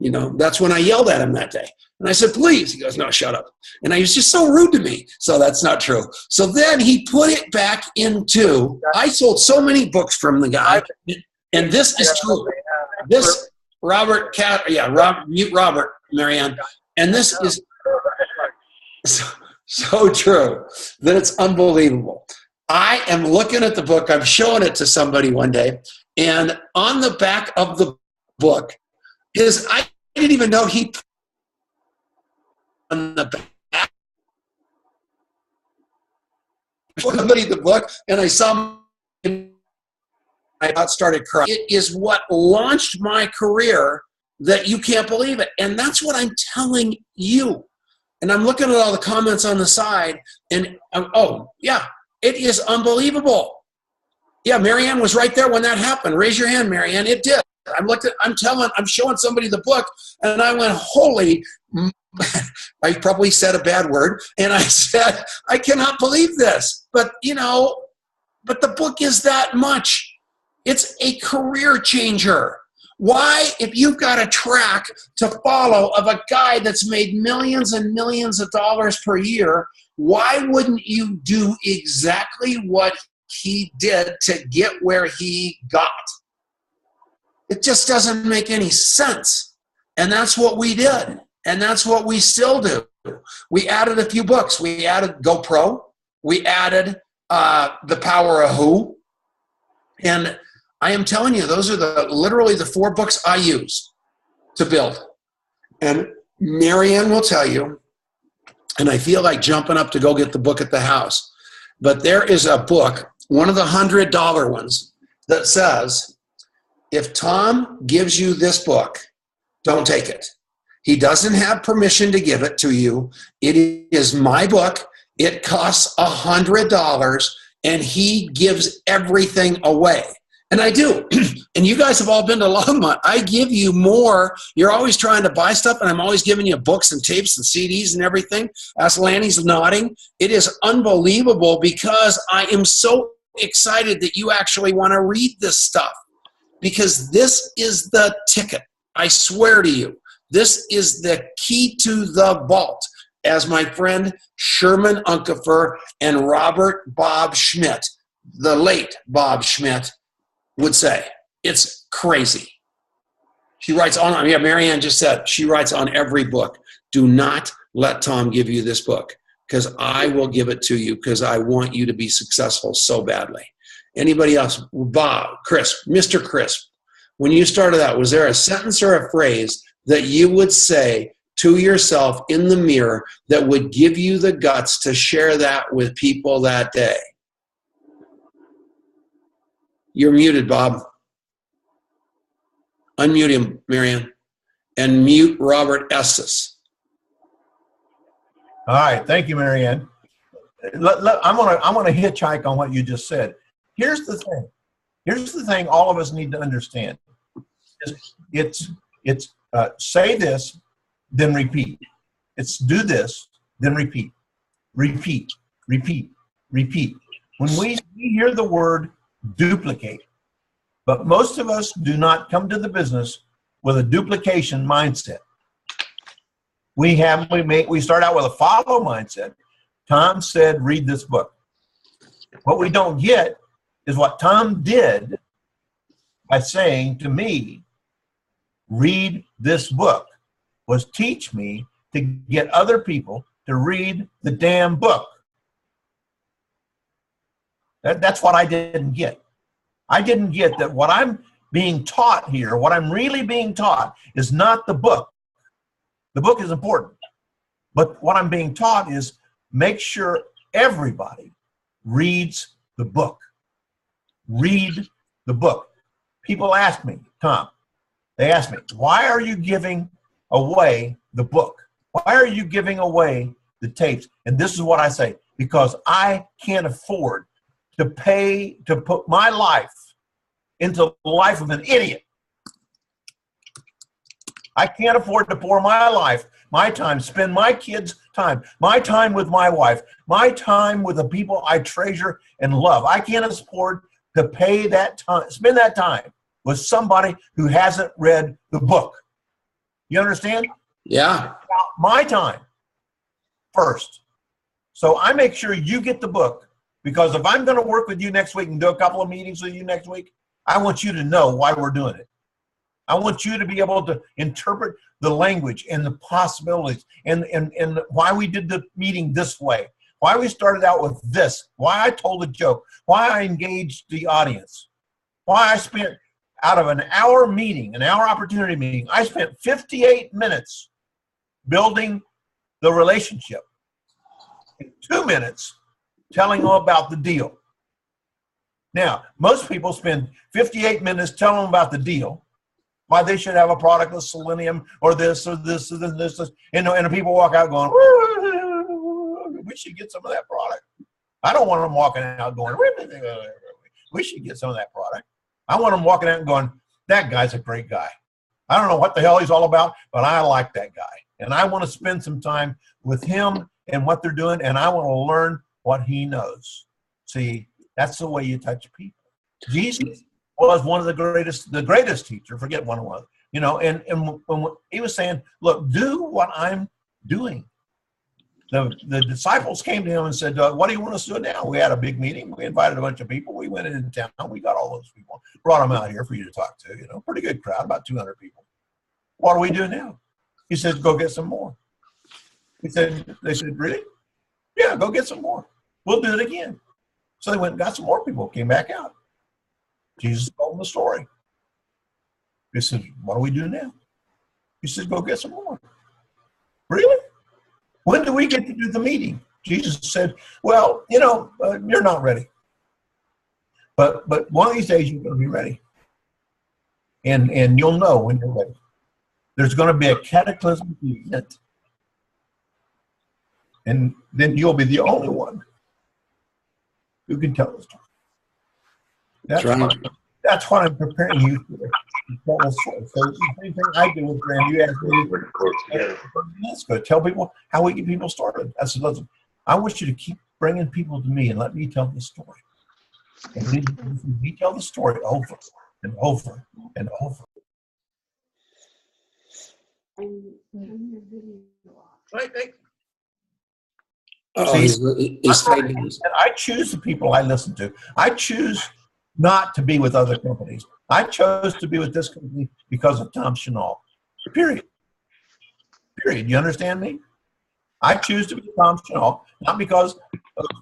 Speaker 4: You know, that's when I yelled at him that day. And I said, please. He goes, no, shut up. And he was just so rude to me. So that's not true. So then he put it back into, I sold so many books from the guy. And this is true. This, mute Robert, Marianne. And this is so true that it's unbelievable. I am looking at the book. I'm showing it to somebody one day. And on the back of the book is, I didn't even know he put on the back. Somebody the book, and I saw him. I about started crying. It is what launched my career that you can't believe it. And that's what I'm telling you. And I'm looking at all the comments on the side, and oh, yeah, it is unbelievable. Yeah, Marianne was right there when that happened. Raise your hand, Marianne. It did. I'm showing somebody the book, and I went, holy, I probably said a bad word, and I said, I cannot believe this. But, you know, but the book is that much. It's a career changer. Why, if you've got a track to follow of a guy that's made millions and millions of dollars per year, why wouldn't you do exactly what he did to get where he got? It just doesn't make any sense. And that's what we did. And that's what we still do. We added a few books. We added GoPro. We added The Power of Who. And I am telling you, those are literally the 4 books I use to build. And Marianne will tell you, and I feel like jumping up to go get the book at the house, but there is a book, one of the $100 ones, that says, if Tom gives you this book, don't take it. He doesn't have permission to give it to you. It is my book. It costs $100, and he gives everything away. And I do. And you guys have all been to Longmont. I give you more. You're always trying to buy stuff, and I'm always giving you books and tapes and CDs and everything. As Lanny's nodding, it is unbelievable because I am so excited that you actually want to read this stuff, because this is the ticket. I swear to you, this is the key to the vault, as my friend Sherman Unkefer and Robert Bob Schmidt, the late Bob Schmidt, would say. It's crazy. She writes on, yeah, Marianne just said, she writes on every book, do not let Tom give you this book, because I will give it to you, because I want you to be successful so badly. Anybody else? Bob, Crisp, Mr. Crisp, when you started out, was there a sentence or a phrase that you would say to yourself in the mirror that would give you the guts to share that with people that day? You're muted, Bob. Unmute him, Marianne. And mute Robert Estes.
Speaker 3: All right. Thank you, Marianne. I'm gonna hitchhike on what you just said. Here's the thing. Here's the thing all of us need to understand. It's say this, then repeat. It's do this, then repeat. Repeat, repeat, repeat. When we hear the word duplicate, but most of us do not come to the business with a duplication mindset. We start out with a follow mindset. Tom said, read this book. What we don't get is what Tom did by saying to me, read this book, was teach me to get other people to read the damn book. That's what I didn't get. I didn't get that what I'm being taught here, what I'm really being taught, is not the book. The book is important. But what I'm being taught is make sure everybody reads the book. Read the book. People ask me, Tom, they ask me, why are you giving away the book? Why are you giving away the tapes? And this is what I say, because I can't afford to pay to put my life into the life of an idiot. I can't afford to pour my life, my time, spend my kids' time, my time with my wife, my time with the people I treasure and love. I can't afford to pay that time, spend that time with somebody who hasn't read the book. You understand?
Speaker 4: Yeah.
Speaker 3: My time first. So I make sure you get the book, because if I'm going to work with you next week and do a couple of meetings with you next week, I want you to know why we're doing it. I want you to be able to interpret the language and the possibilities and why we did the meeting this way, why we started out with this, why I told a joke, why I engaged the audience, why I spent, out of an hour meeting, an hour opportunity meeting, I spent 58 minutes building the relationship. In 2 minutes, telling them about the deal. Now, most people spend 58 minutes telling them about the deal, why they should have a product with selenium or this or this or this, and the people walk out going, we should get some of that product. I don't want them walking out going, we should get some of that product. I want them walking out and going, that guy's a great guy. I don't know what the hell he's all about, but I like that guy. And I want to spend some time with him and what they're doing, and I want to learn what he knows. See, that's the way you touch people. Jesus was one of the greatest teacher, forget one of one, and when he was saying, look, do what I'm doing. The disciples came to him and said, what do you want us to do now? We had a big meeting. We invited a bunch of people. We went into town. We got all those people, brought them out here for you to talk to, pretty good crowd, about 200 people. What do we do now? He says, go get some more. They said, really? Yeah, go get some more. We'll do it again. So they went and got some more people, came back out. Jesus told them the story. He said, what do we do now? He said, go get some more. Really? When do we get to do the meeting? Jesus said, well, you're not ready. But one of these days you're going to be ready. And you'll know when you're ready. There's going to be a cataclysmic event. And then you'll be the only one who can tell the story. That's what I'm preparing you for. To tell the story. So the same thing I do with Brand. You asked me, let's go tell people how we get people started. I said, listen, I want you to keep bringing people to me and let me tell the story. And we tell the story over and over and over.
Speaker 2: Right.
Speaker 3: I choose the people I listen to. I choose not to be with other companies. I chose to be with this company because of Tom Chenault. Period. You understand me? I choose to be with Tom Chenault, not because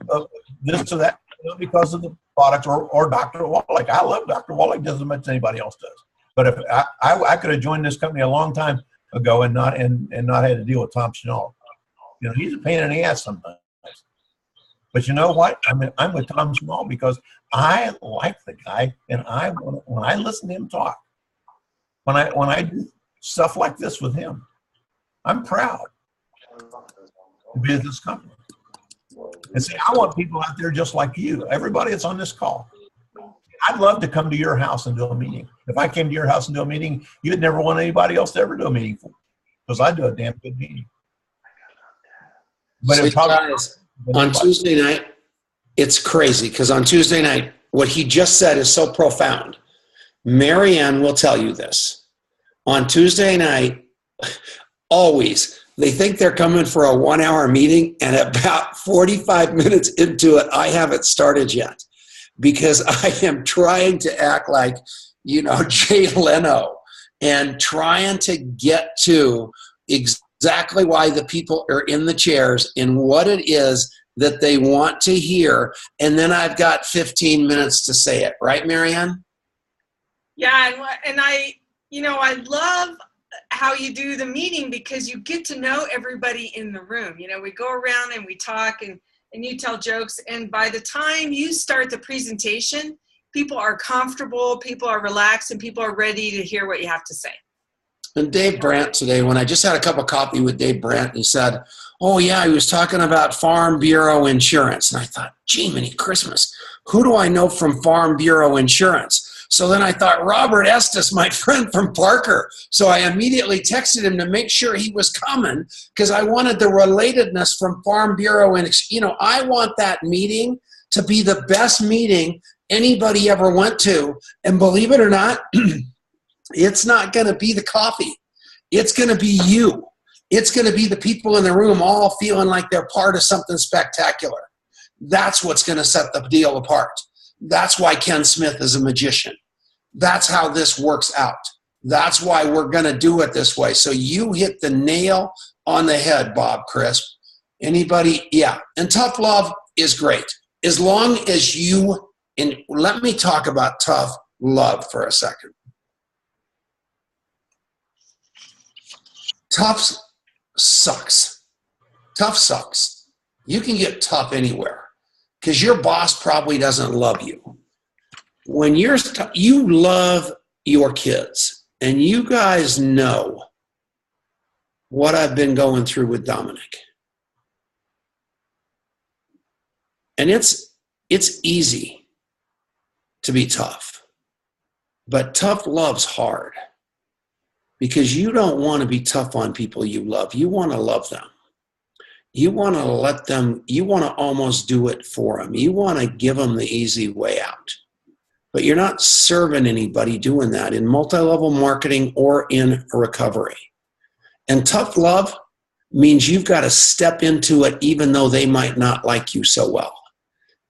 Speaker 3: of this or that, not because of the product or Dr. Wallach. I love Dr. Wallach just as much as anybody else does. But if I could have joined this company a long time ago and not had to deal with Tom Chenault. He's a pain in the ass sometimes. But you know what? I'm with Tom Chenault because I like the guy, and when I listen to him talk, when I do stuff like this with him, I'm proud to be at this company. And see, I want people out there just like you, everybody that's on this call. I'd love to come to your house and do a meeting. If I came to your house and do a meeting, you'd never want anybody else to ever do a meeting for, because I do a damn good meeting. But
Speaker 4: so guys, on Tuesday night, it's crazy because on Tuesday night, what he just said is so profound. Marianne will tell you this. On Tuesday night, always, they think they're coming for a 1-hour meeting, and about 45 minutes into it, I haven't started yet because I am trying to act like, Jay Leno and trying to get to exactly why the people are in the chairs and what it is that they want to hear. And then I've got 15 minutes to say it. Right, Marianne?
Speaker 2: Yeah, and I love how you do the meeting because you get to know everybody in the room. We go around and we talk and you tell jokes. And by the time you start the presentation, people are comfortable, people are relaxed, and people are ready to hear what you have to say.
Speaker 4: And Dave Brandt today, when I just had a cup of coffee with Dave Brandt, he said, oh yeah, he was talking about Farm Bureau Insurance. And I thought, gee, many Christmas, who do I know from Farm Bureau Insurance? So then I thought, Robert Estes, my friend from Parker. So I immediately texted him to make sure he was coming because I wanted the relatedness from Farm Bureau. And, I want that meeting to be the best meeting anybody ever went to. And believe it or not, it's not going to be the coffee. It's going to be you. It's going to be the people in the room all feeling like they're part of something spectacular. That's what's going to set the deal apart. That's why Ken Smith is a magician. That's how this works out. That's why we're going to do it this way. So you hit the nail on the head, Bob Crisp. Anybody? Yeah. And tough love is great. As long as you, and let me talk about tough love for a second. Tough sucks. Tough sucks. You can get tough anywhere because your boss probably doesn't love you. When you love your kids, and you guys know what I've been going through with Dominic. And it's easy to be tough, but tough love's hard because you don't want to be tough on people you love. You want to love them. You want to let them, you want to almost do it for them. You want to give them the easy way out. But you're not serving anybody doing that in multi-level marketing or in recovery. And tough love means you've got to step into it even though they might not like you so well.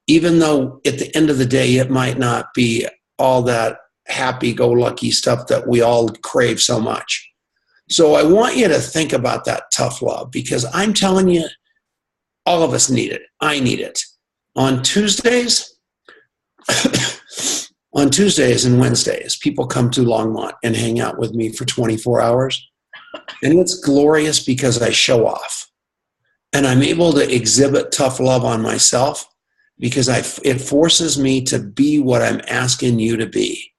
Speaker 4: Even though at the end of the day, it might not be all that happy-go-lucky stuff that we all crave so much. So I want you to think about that tough love because I'm telling you, all of us need it. I need it. On Tuesdays, on Tuesdays and Wednesdays, people come to Longmont and hang out with me for 24 hours. And it's glorious because I show off. And I'm able to exhibit tough love on myself because it forces me to be what I'm asking you to be.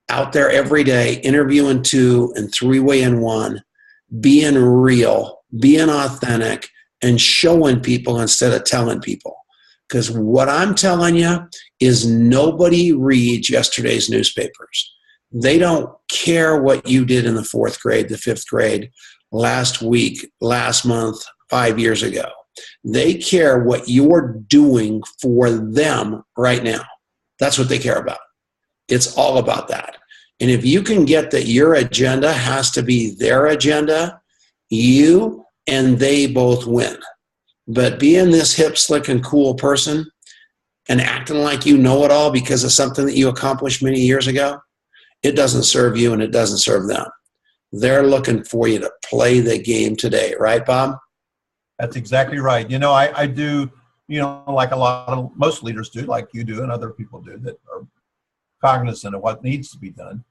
Speaker 4: Out there every day, interviewing 2 and 3-way in 1, being real, being authentic, and showing people instead of telling people. Because what I'm telling you is nobody reads yesterday's newspapers. They don't care what you did in the 4th grade, the 5th grade, last week, last month, 5 years ago. They care what you're doing for them right now. That's what they care about. It's all about that. And if you can get that your agenda has to be their agenda, you and they both win. But being this hip, slick, and cool person and acting like you know it all because of something that you accomplished many years ago, it doesn't serve you and it doesn't serve them. They're looking for you to play the game today. Right, Bob?
Speaker 3: That's exactly right. You know, I do, you know, like most leaders do, like you do and other people do that are cognizant of what needs to be done.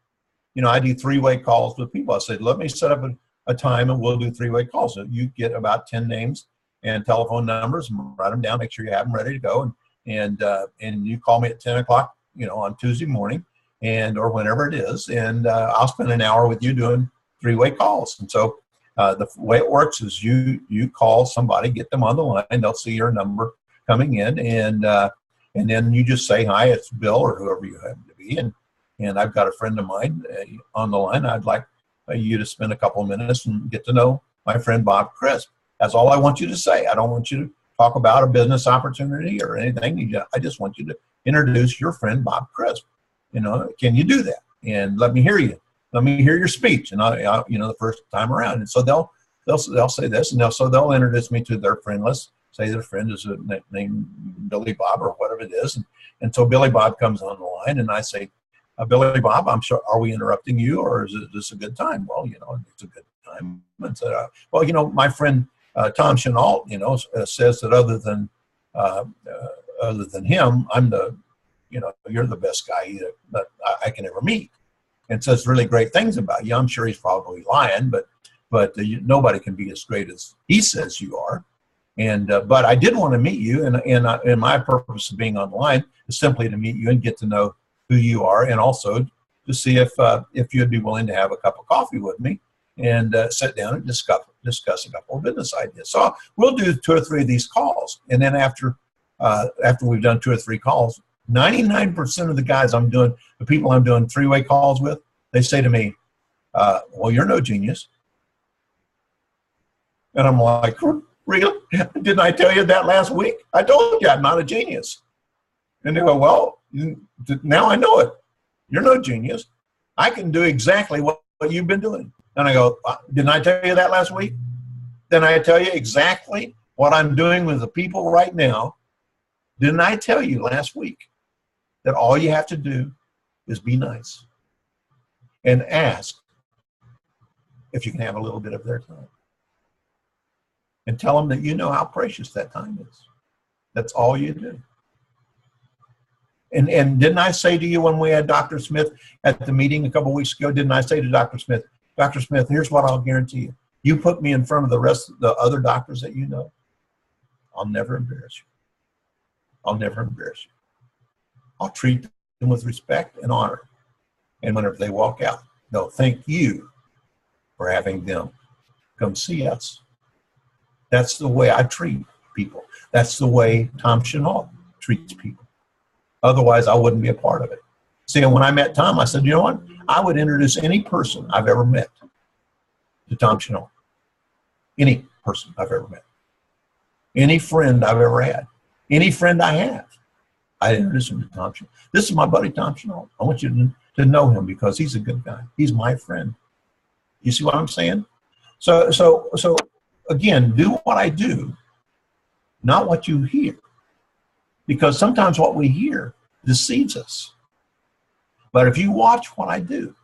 Speaker 3: You know, I do 3-way calls with people. I said, let me set up a time and we'll do 3-way calls. So you get about 10 names and telephone numbers and write them down, make sure you have them ready to go. And you call me at 10 o'clock, you know, on Tuesday morning or whenever it is. And I'll spend an hour with you doing 3-way calls. And so the way it works is you call somebody, get them on the line. They'll see your number coming in and then you just say, hi, it's Bill or whoever you happen to be. And I've got a friend of mine on the line. I'd like you to spend a couple of minutes and get to know my friend Bob Crisp. That's all I want you to say. I don't want you to talk about a business opportunity or anything. I just want you to introduce your friend Bob Crisp. You know, can you do that? And let me hear you. Let me hear your speech. And I you know, the first time around. And so they'll say this, and they'll introduce me to their friend. Let's say their friend is named Billy Bob or whatever it is. And so Billy Bob comes on the line, and I say, Billy Bob, I'm sure, are we interrupting you, or is this a good time? Well, you know, it's a good time. And said, well, you know, my friend Tom Chenault, you know, says that other than him, I'm you're the best guy that I can ever meet, and says really great things about you. I'm sure he's probably lying, but nobody can be as great as he says you are. And but I did want to meet you, and my purpose of being online is simply to meet you and get to know who you are, and also to see if you'd be willing to have a cup of coffee with me and sit down and discuss a couple of business ideas. So we'll do 2 or 3 of these calls, and then after we've done 2 or 3 calls, 99% of the people I'm doing 3-way calls with, they say to me, well, you're no genius. And I'm like, really? Didn't I tell you that last week? I told you I'm not a genius. And they go, well, now I know it. You're no genius. I can do exactly what you've been doing. And I go, didn't I tell you that last week? Then I tell you exactly what I'm doing with the people right now. Didn't I tell you last week that all you have to do is be nice and ask if you can have a little bit of their time? And tell them that you know how precious that time is. That's all you do. And didn't I say to you when we had Dr. Smith at the meeting a couple of weeks ago, didn't I say to Dr. Smith, here's what I'll guarantee you. You put me in front of the rest of the other doctors that you know, I'll never embarrass you. I'll never embarrass you. I'll treat them with respect and honor. And whenever they walk out, they'll thank you for having them come see us. That's the way I treat people. That's the way Tom Chenault treats people. Otherwise, I wouldn't be a part of it. See, when I met Tom, I said, you know what? I would introduce any person I've ever met to Tom Chenault. Any person I've ever met. Any friend I've ever had. Any friend I have. I introduce him to Tom Chenault. This is my buddy Tom Chenault. I want you to know him because he's a good guy. He's my friend. You see what I'm saying? So again, do what I do, not what you hear. Because sometimes what we hear deceives us. But if you watch what I do,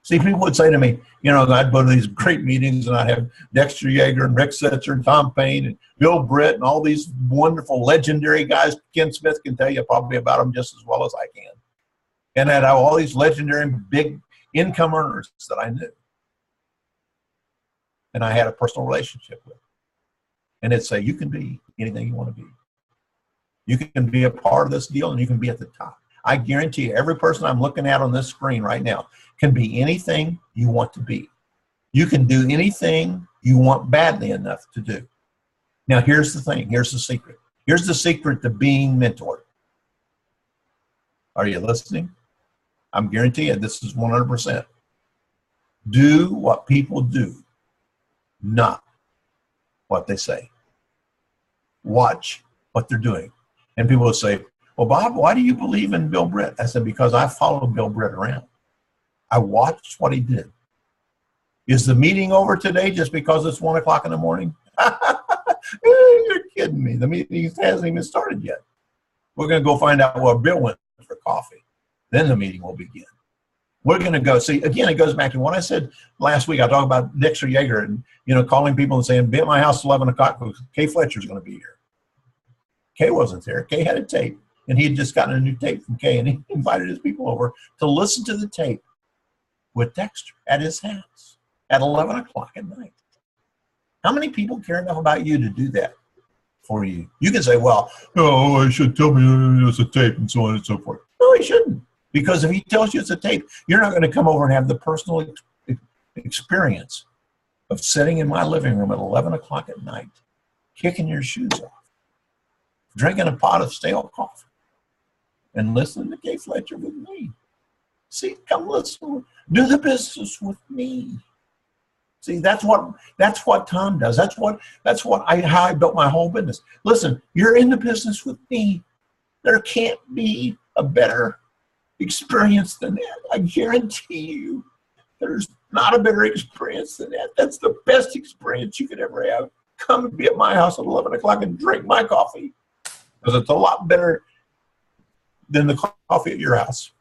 Speaker 3: see, people would say to me, you know, I'd go to these great meetings and I'd have Dexter Yeager and Rick Setzer and Tom Payne and Bill Britt and all these wonderful legendary guys. Ken Smith can tell you probably about them just as well as I can. And I'd have all these legendary big income earners that I knew. And I had a personal relationship with. And it'd say, you can be anything you want to be. You can be a part of this deal and you can be at the top. I guarantee you, every person I'm looking at on this screen right now can be anything you want to be. You can do anything you want badly enough to do. Now, here's the thing. Here's the secret. Here's the secret to being mentored. Are you listening? I'm guaranteeing this is 100%. Do what people do, not what they say. Watch what they're doing. And people will say, well, Bob, why do you believe in Bill Britt? I said, because I followed Bill Britt around. I watched what he did. Is the meeting over today just because it's 1 o'clock in the morning? You're kidding me. The meeting hasn't even started yet. We're going to go find out where Bill went for coffee. Then the meeting will begin. We're going to go see, again, it goes back to what I said last week. I talked about Dexter Yeager and, you know, calling people and saying, be at my house at 11 o'clock because Kay Fletcher's going to be here. Kay wasn't there. Kay had a tape, and he had just gotten a new tape from Kay, and he invited his people over to listen to the tape with Dexter at his house at 11 o'clock at night. How many people care enough about you to do that for you? You can say, well, oh, he should tell me it's a tape and so on and so forth. No, he shouldn't. Because if he tells you it's a tape, you're not going to come over and have the personal experience of sitting in my living room at 11 o'clock at night, kicking your shoes off, drinking a pot of stale coffee, and listening to Kay Fletcher with me. See, come listen, do the business with me. See, that's what Tom does. That's how I built my whole business. Listen, you're in the business with me. There can't be a better experience than that. I guarantee you, there's not a better experience than that. That's the best experience you could ever have. Come and be at my house at 11 o'clock and drink my coffee, because it's a lot better than the coffee at your house.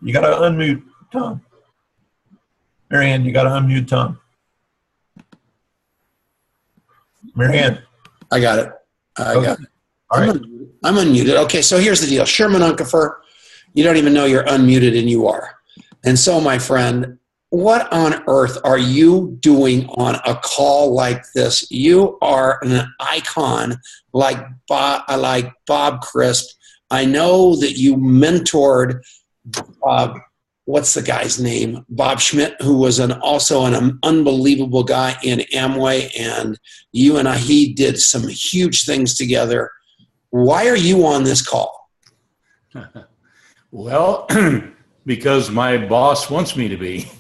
Speaker 3: You got to unmute Tom. Marianne, you got to unmute Tom. Marianne.
Speaker 4: I got it. I got it.
Speaker 3: All right.
Speaker 4: I'm unmuted. Okay, so here's the deal. Sherman Unkefer, you don't even know you're unmuted, and you are. And so, my friend, what on earth are you doing on a call like this? You are an icon like Bob Crisp. I know that you mentored what's the guy's name? Bob Schmidt, who was also an unbelievable guy in Amway, and you and he did some huge things together. Why are you on this call?
Speaker 5: Well, because my boss wants me to be.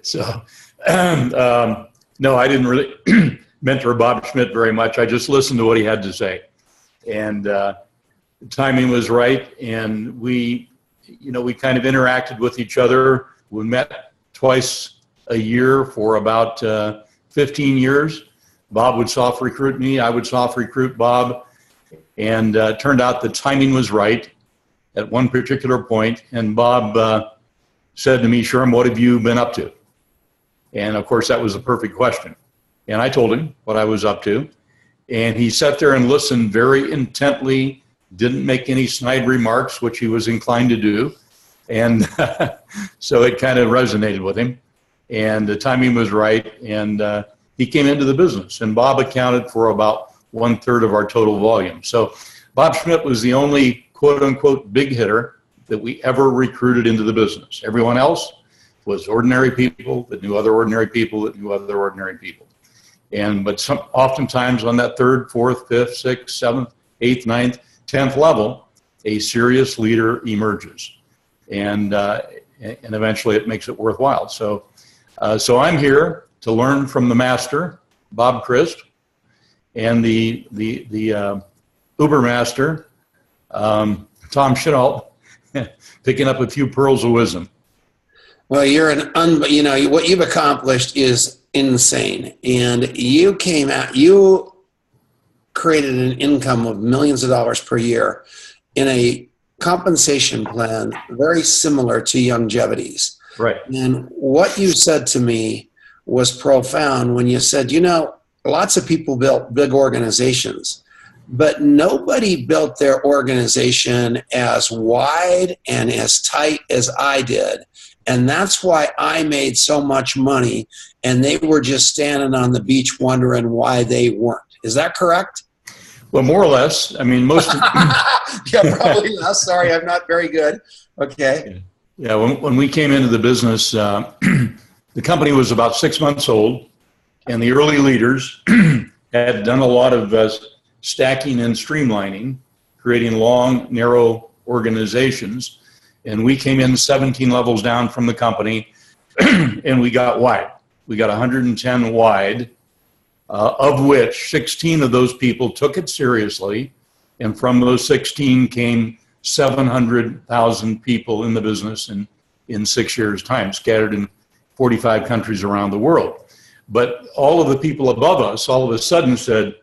Speaker 5: So, no, I didn't really mentor Bob Schmidt very much. I just listened to what he had to say. And the timing was right, and we we kind of interacted with each other. We met twice a year for about 15 years. Bob would soft recruit me. I would soft recruit Bob. And it turned out the timing was right at one particular point. And Bob said to me, Sherm, what have you been up to? And of course, that was the perfect question. And I told him what I was up to. And he sat there and listened very intently, didn't make any snide remarks, which he was inclined to do. And so it kind of resonated with him. And the timing was right. And he came into the business. And Bob accounted for about 1/3 of our total volume. So Bob Schmidt was the only quote unquote big hitter that we ever recruited into the business. Everyone else was ordinary people that knew other ordinary people that knew other ordinary people. But oftentimes on that 3rd, 4th, 5th, 6th, 7th, 8th, 9th, 10th level, a serious leader emerges. And eventually it makes it worthwhile. So I'm here to learn from the master, Bob Crisp, and the Uber master, Tom Chenault, picking up a few pearls of wisdom.
Speaker 4: Well, you're what you've accomplished is insane. And you created an income of millions of dollars per year in a compensation plan very similar to Longevity's.
Speaker 5: Right.
Speaker 4: And what you said to me was profound when you said, lots of people built big organizations, but nobody built their organization as wide and as tight as I did. And that's why I made so much money, and they were just standing on the beach wondering why they weren't. Is that correct?
Speaker 5: Well, more or less. I mean, most.
Speaker 4: Yeah, probably not. Sorry, I'm not very good. Okay.
Speaker 5: Yeah, when we came into the business, the company was about 6 months old, and the early leaders had done a lot of stacking and streamlining, creating long, narrow organizations. And we came in 17 levels down from the company, and we got wide. We got 110 wide, of which 16 of those people took it seriously. And from those 16 came 700,000 people in the business in 6 years' time, scattered in 45 countries around the world. But all of the people above us all of a sudden said,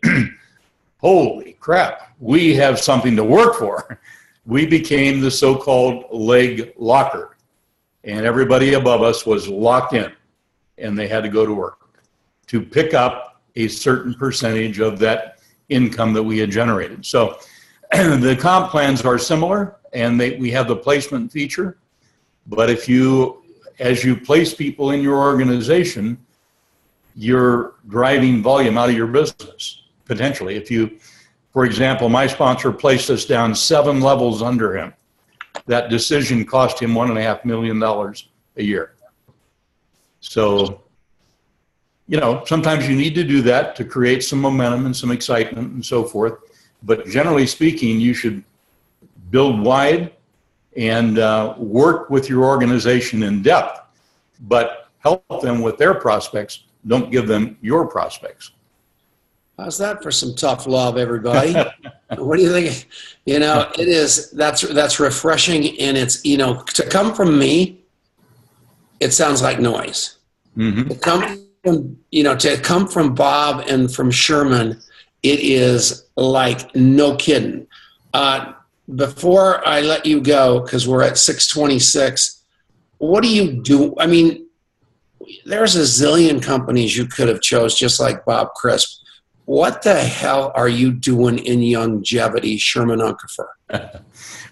Speaker 5: holy crap, we have something to work for. We became the so-called leg locker, and everybody above us was locked in, and they had to go to work to pick up a certain percentage of that income that we had generated. So the comp plans are similar, and we have the placement feature, but as you place people in your organization, you're driving volume out of your business, potentially. For example, my sponsor placed us down 7 levels under him. That decision cost him $1.5 million a year. So, sometimes you need to do that to create some momentum and some excitement and so forth. But generally speaking, you should build wide and work with your organization in depth, but help them with their prospects. Don't give them your prospects.
Speaker 4: How's that for some tough love, everybody? What do you think? That's refreshing, and it's, to come from me, it sounds like noise. Mm-hmm. To come from Bob and from Sherman, it is like no kidding. Before I let you go, because we're at 6:26, what do you do? I mean, there's a zillion companies you could have chose, just like Bob Crisp. What the hell are you doing in Longevity, Sherman Unkefer?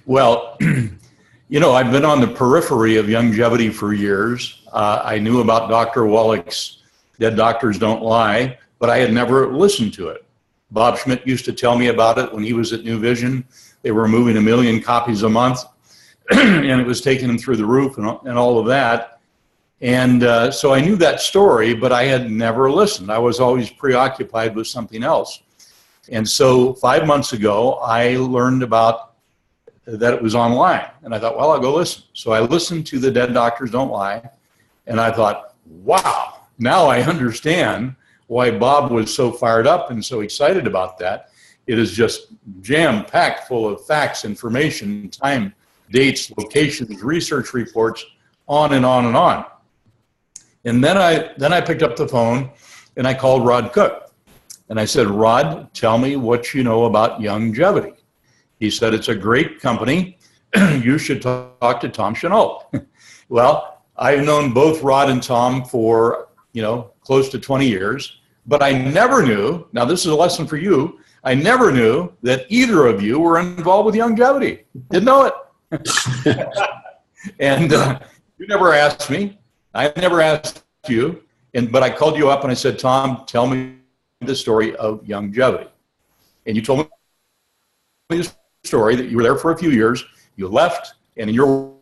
Speaker 5: Well, I've been on the periphery of Longevity for years. I knew about Dr. Wallach's Dead Doctors Don't Lie, but I had never listened to it. Bob Schmidt used to tell me about it when he was at New Vision. They were moving 1 million copies a month, and it was taking them through the roof and all of that. And so I knew that story, but I had never listened. I was always preoccupied with something else. And so 5 months ago, I learned about that it was online. And I thought, well, I'll go listen. So I listened to the Dead Doctors Don't Lie. And I thought, wow, now I understand why Bob was so fired up and so excited about that. It is just jam-packed full of facts, information, time dates, locations, research reports, on and on and on. And then I picked up the phone and I called Rod Cook. And I said, Rod, tell me what you know about Youngevity. He said, it's a great company. You should talk to Tom Chenault. Well, I've known both Rod and Tom for, close to 20 years, but I never knew, now this is a lesson for you, I never knew that either of you were involved with Youngevity. Didn't know it. And you never asked me. I never asked you. But I called you up and I said, Tom, tell me the story of Youngevity. And you told me the story that you were there for a few years, you left, and in your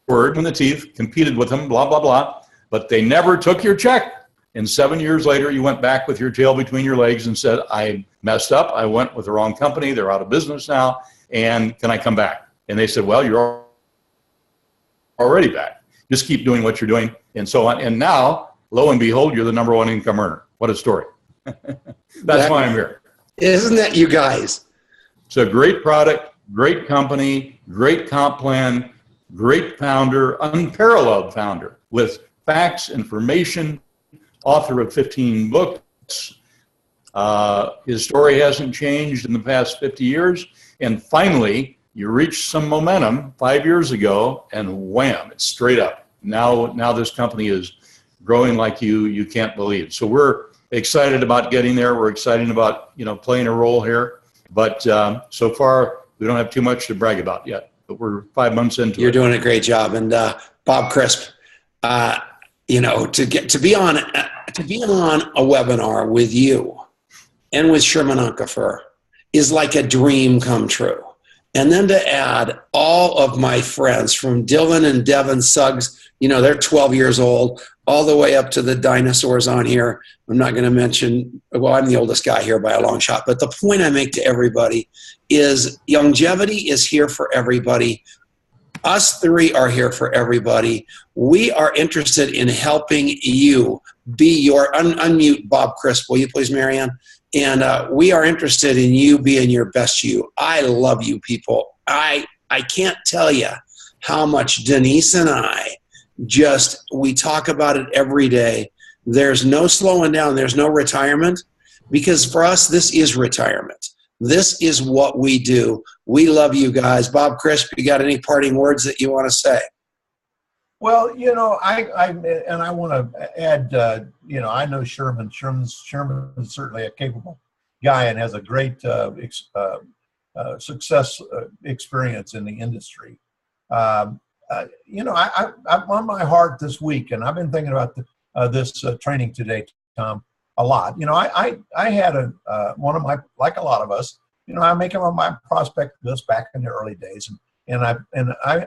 Speaker 5: word in the teeth, competed with them, blah, blah, blah, but they never took your check. And 7 years later, you went back with your tail between your legs and said, I messed up. I went with the wrong company. They're out of business now. And can I come back? And they said, well, you're already back. Just keep doing what you're doing. And so on. And now, lo and behold, you're the #1 income earner. What a story. That's why I'm here.
Speaker 4: Isn't that you guys?
Speaker 5: It's a great product, great company, great comp plan, great founder, unparalleled founder with facts, information, author of 15 books. His story hasn't changed in the past 50 years. And finally, you reached some momentum 5 years ago and wham, it's straight up. Now this company is growing like you can't believe. So we're excited about getting there. We're excited about, playing a role here. But so far, we don't have too much to brag about yet. But we're 5 months into it.
Speaker 4: You're doing a great job. And Bob Crisp, to be on a webinar with you and with Sherman Onkefer is like a dream come true. And then to add all of my friends from Dylan and Devin Suggs, they're 12 years old, all the way up to the dinosaurs on here. I'm not going to mention, well, I'm the oldest guy here by a long shot. But the point I make to everybody is Youngevity is here for everybody. Us three are here for everybody. We are interested in helping you be your, unmute Bob Crisp, will you please, Marianne? And we are interested in you being your best you. I love you people. I can't tell you how much Denise and I we talk about it every day. There's no slowing down. There's no retirement, because for us, this is retirement. This is what we do. We love you guys. Bob Crisp, you got any parting words that you want to say?
Speaker 3: Well, I want to add, I know Sherman. Sherman's certainly a capable guy and has a great success experience in the industry. I'm on my heart this week, and I've been thinking about this training today, Tom, a lot. I had one of my, like a lot of us, I make them on my prospect list back in the early days, and I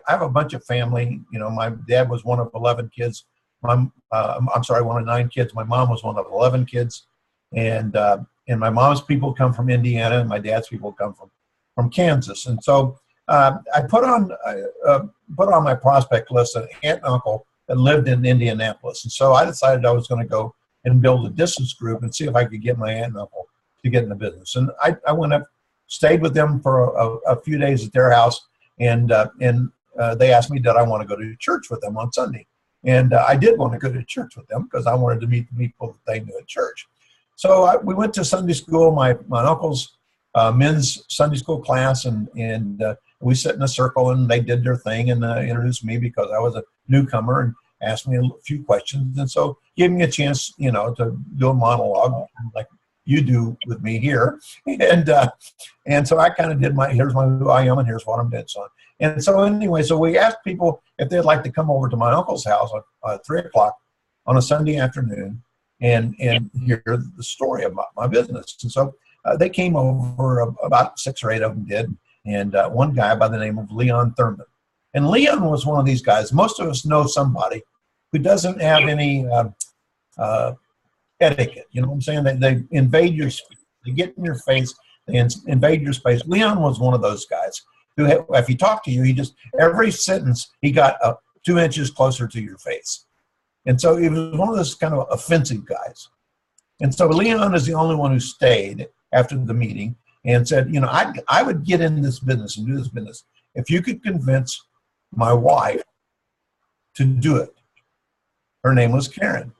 Speaker 3: have a bunch of family. My dad was one of 11 kids. One of 9 kids. My mom was one of 11 kids, and my mom's people come from Indiana, and my dad's people come from Kansas, and so I put on my prospect list an aunt and uncle that lived in Indianapolis, and so I decided I was going to go and build a distance group and see if I could get my aunt and uncle to get in the business. And I went up, stayed with them for a few days at their house, and they asked me, did I want to go to church with them on Sunday? And I did want to go to church with them because I wanted to meet the people that they knew at church. So we went to Sunday school, my uncle's men's Sunday school class, and we sat in a circle, and they did their thing and introduced me because I was a newcomer and asked me a few questions. And so gave me a chance, to do a monologue like you do with me here. And so I kind of did here's who I am and here's what I'm doing. And so anyway, so we asked people if they'd like to come over to my uncle's house at 3 o'clock on a Sunday afternoon and hear the story about my business. And so they came over, about 6 or 8 of them did. And one guy by the name of Leon Thurman. And Leon was one of these guys. Most of us know somebody who doesn't have any etiquette. You know what I'm saying? They invade your space. They get in your face. They invade your space. Leon was one of those guys who, if he talked to you, every sentence, he got 2 inches closer to your face. And so he was one of those kind of offensive guys. And so Leon is the only one who stayed after the meeting. and said, I would get in this business and do this business if you could convince my wife to do it. Her name was Karen.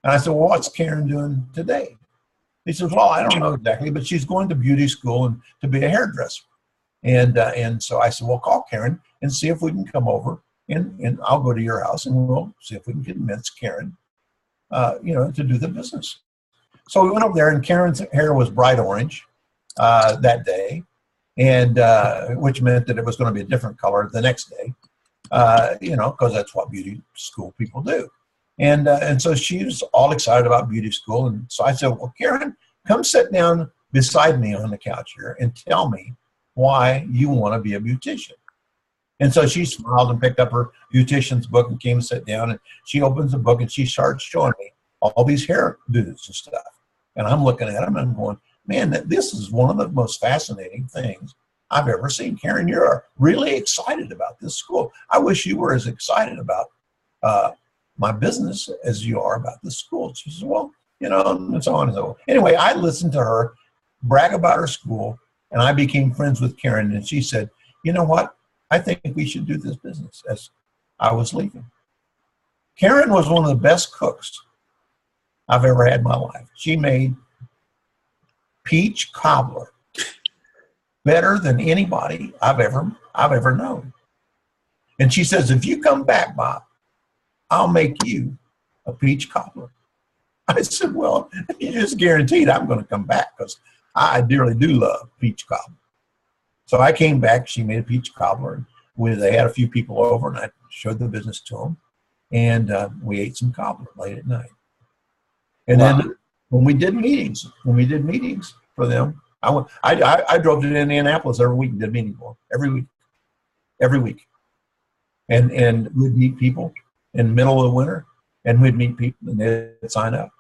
Speaker 3: And I said, well, what's Karen doing today? He says, well, I don't know exactly, but she's going to beauty school and to be a hairdresser. And so I said, well, call Karen and see if we can come over, and I'll go to your house and we'll see if we can convince Karen, to do the business. So we went over there, and Karen's hair was bright orange that day, and which meant that it was going to be a different color the next day, because that's what beauty school people do. And so she was all excited about beauty school. And so I said, well, Karen, come sit down beside me on the couch here and tell me why you want to be a beautician. And so she smiled and picked up her beautician's book and came and sat down, and she opens the book and she starts showing me all these hairdos and stuff. And I'm looking at them and I'm going, man, this is one of the most fascinating things I've ever seen. Karen, you're really excited about this school. I wish you were as excited about my business as you are about the school. She says, well, and so on and so on. Anyway, I listened to her brag about her school, and I became friends with Karen. And she said, you know what? I think we should do this business. As I was leaving, Karen was one of the best cooks I've ever had in my life. She made peach cobbler better than anybody I've ever known. And she says, if you come back, Bob, I'll make you a peach cobbler. I said, well, you just guaranteed I'm going to come back, because I dearly do love peach cobbler. So I came back. She made a peach cobbler. They had a few people over, and I showed the business to them. And we ate some cobbler late at night. And then when we did meetings for them, I drove to Indianapolis every week and did meetings for them, every week. And we'd meet people in the middle of the winter, and we'd meet people and they'd sign up.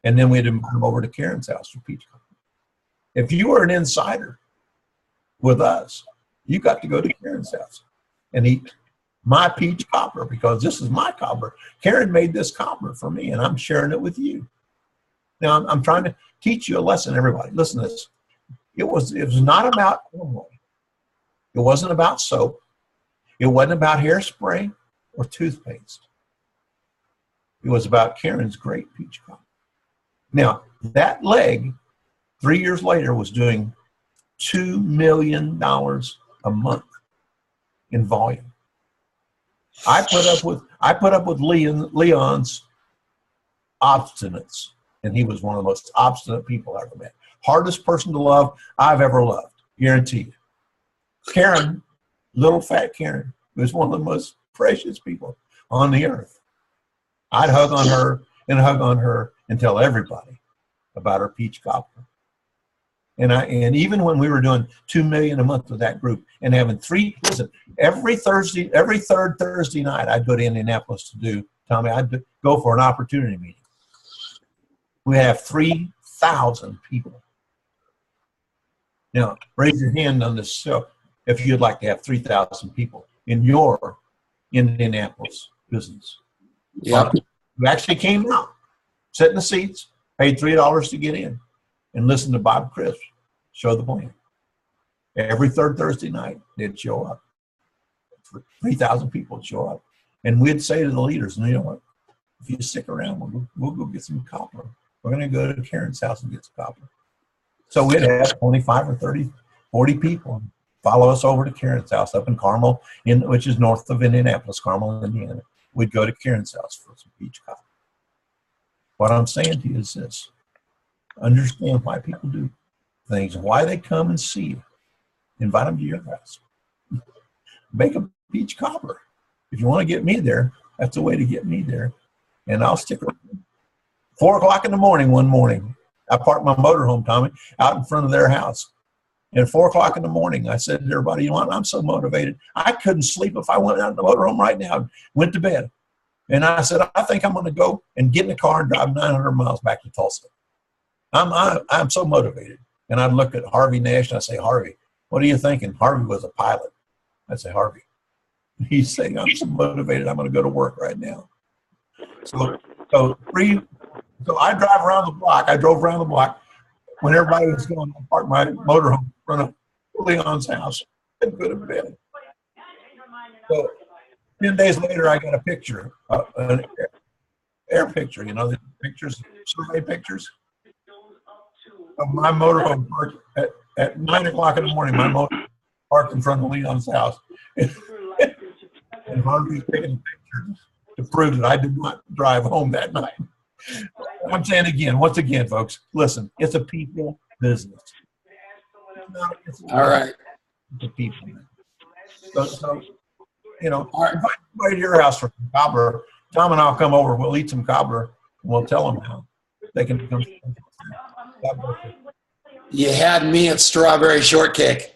Speaker 3: And then we'd invite them over to Karen's house for peach cobbler. If you were an insider with us, you got to go to Karen's house and eat my peach cobbler, because this is my cobbler. Karen made this cobbler for me, and I'm sharing it with you. Now, I'm trying to teach you a lesson, everybody. Listen to this. It was not about oil. It wasn't about soap. It wasn't about hairspray or toothpaste. It was about Karen's great peach cobbler. Now, that leg, 3 years later, was doing $2 million a month in volume. I put up with Leon's obstinance, and he was one of the most obstinate people I ever met. Hardest person to love I've ever loved, guaranteed. Karen, little fat Karen, was one of the most precious people on the earth. I'd hug on her and tell everybody about her peach cobbler. And even when we were doing $2 million a month with that group and having every third Thursday night, I'd go to Indianapolis I'd go for an opportunity meeting. We have 3,000 people. Now, raise your hand on this show if you'd like to have 3,000 people in your Indianapolis business.
Speaker 4: Yeah.
Speaker 3: You actually came out, sat in the seats, paid $3 to get in, and listen to Bob Crisp show the plan. Every third Thursday night, they'd show up. 3,000 people would show up. And we'd say to the leaders, you know what, if you stick around, we'll go get some cobbler. We're going to go to Karen's house and get some cobbler. So we'd have 25 or 30, 40 people follow us over to Karen's house up in Carmel, which is north of Indianapolis, Carmel, Indiana. We'd go to Karen's house for some peach cobbler. What I'm saying to you is this. Understand why people do things, why they come and see you. Invite them to your house. Make a peach cobbler. If you want to get me there, that's the way to get me there. And I'll stick around. 4 o'clock in the morning one morning, I parked my motorhome, Tommy, out in front of their house. And at 4 o'clock in the morning, I said to everybody, you know what, I'm so motivated. I couldn't sleep if I went out in the motorhome right now and went to bed. And I said, I think I'm going to go and get in the car and drive 900 miles back to Tulsa. I'm so motivated. And I'd look at Harvey Nash and I'd say, Harvey, what are you thinking? Harvey was a pilot. I'd say, Harvey. He'd say, I'm so motivated, I'm going to go to work right now. So I drive around the block. I drove around the block when everybody was going, I parked my motorhome in front of Leon's house and go to bed. So 10 days later, I got a picture, an air picture, you know, the pictures, survey pictures of my motorhome parked at 9 o'clock in the morning. My motorhome parked in front of Leon's house. And Harvey's taking pictures to prove that I did not drive home that night. I'm saying again, once again, folks, listen, it's a people business.
Speaker 4: All right.
Speaker 3: It's a people. So you know, invite to your house for cobbler. Tom and I'll come over. We'll eat some cobbler, and we'll tell them how they can come.
Speaker 4: You had me at strawberry shortcake.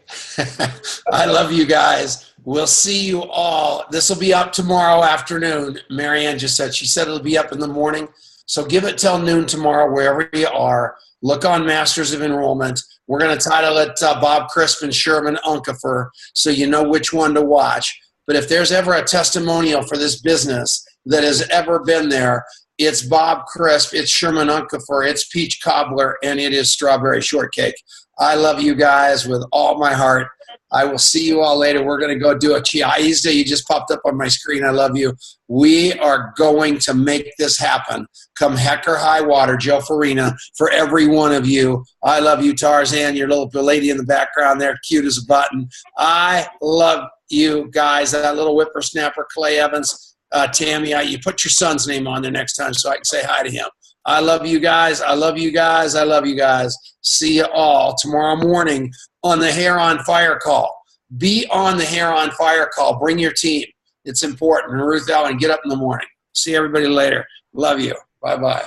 Speaker 4: I love you guys. We'll see you all. This will be up tomorrow afternoon. Marianne just said. She said it'll be up in the morning. So give it till noon tomorrow, wherever you are. Look on Masters of Enrollment. We're going to title it Bob Crisp and Sherman Unkefer, so you know which one to watch. But if there's ever a testimonial for this business that has ever been there, it's Bob Crisp, it's Sherman Unkefer, it's Peach Cobbler, and it is Strawberry Shortcake. I love you guys with all my heart. I will see you all later. We're going to go do a Chiaizda. You just popped up on my screen. I love you. We are going to make this happen. Come heck or high water, Joe Farina, for every one of you. I love you, Tarzan, your little lady in the background there, cute as a button. I love you guys. That little whippersnapper, Clay Evans, Tammy, you put your son's name on there next time so I can say hi to him. I love you guys. I love you guys. I love you guys. See you all tomorrow morning on the Hair on Fire call. Be on the Hair on Fire call. Bring your team. It's important. And Ruth Allen, get up in the morning. See everybody later. Love you. Bye-bye.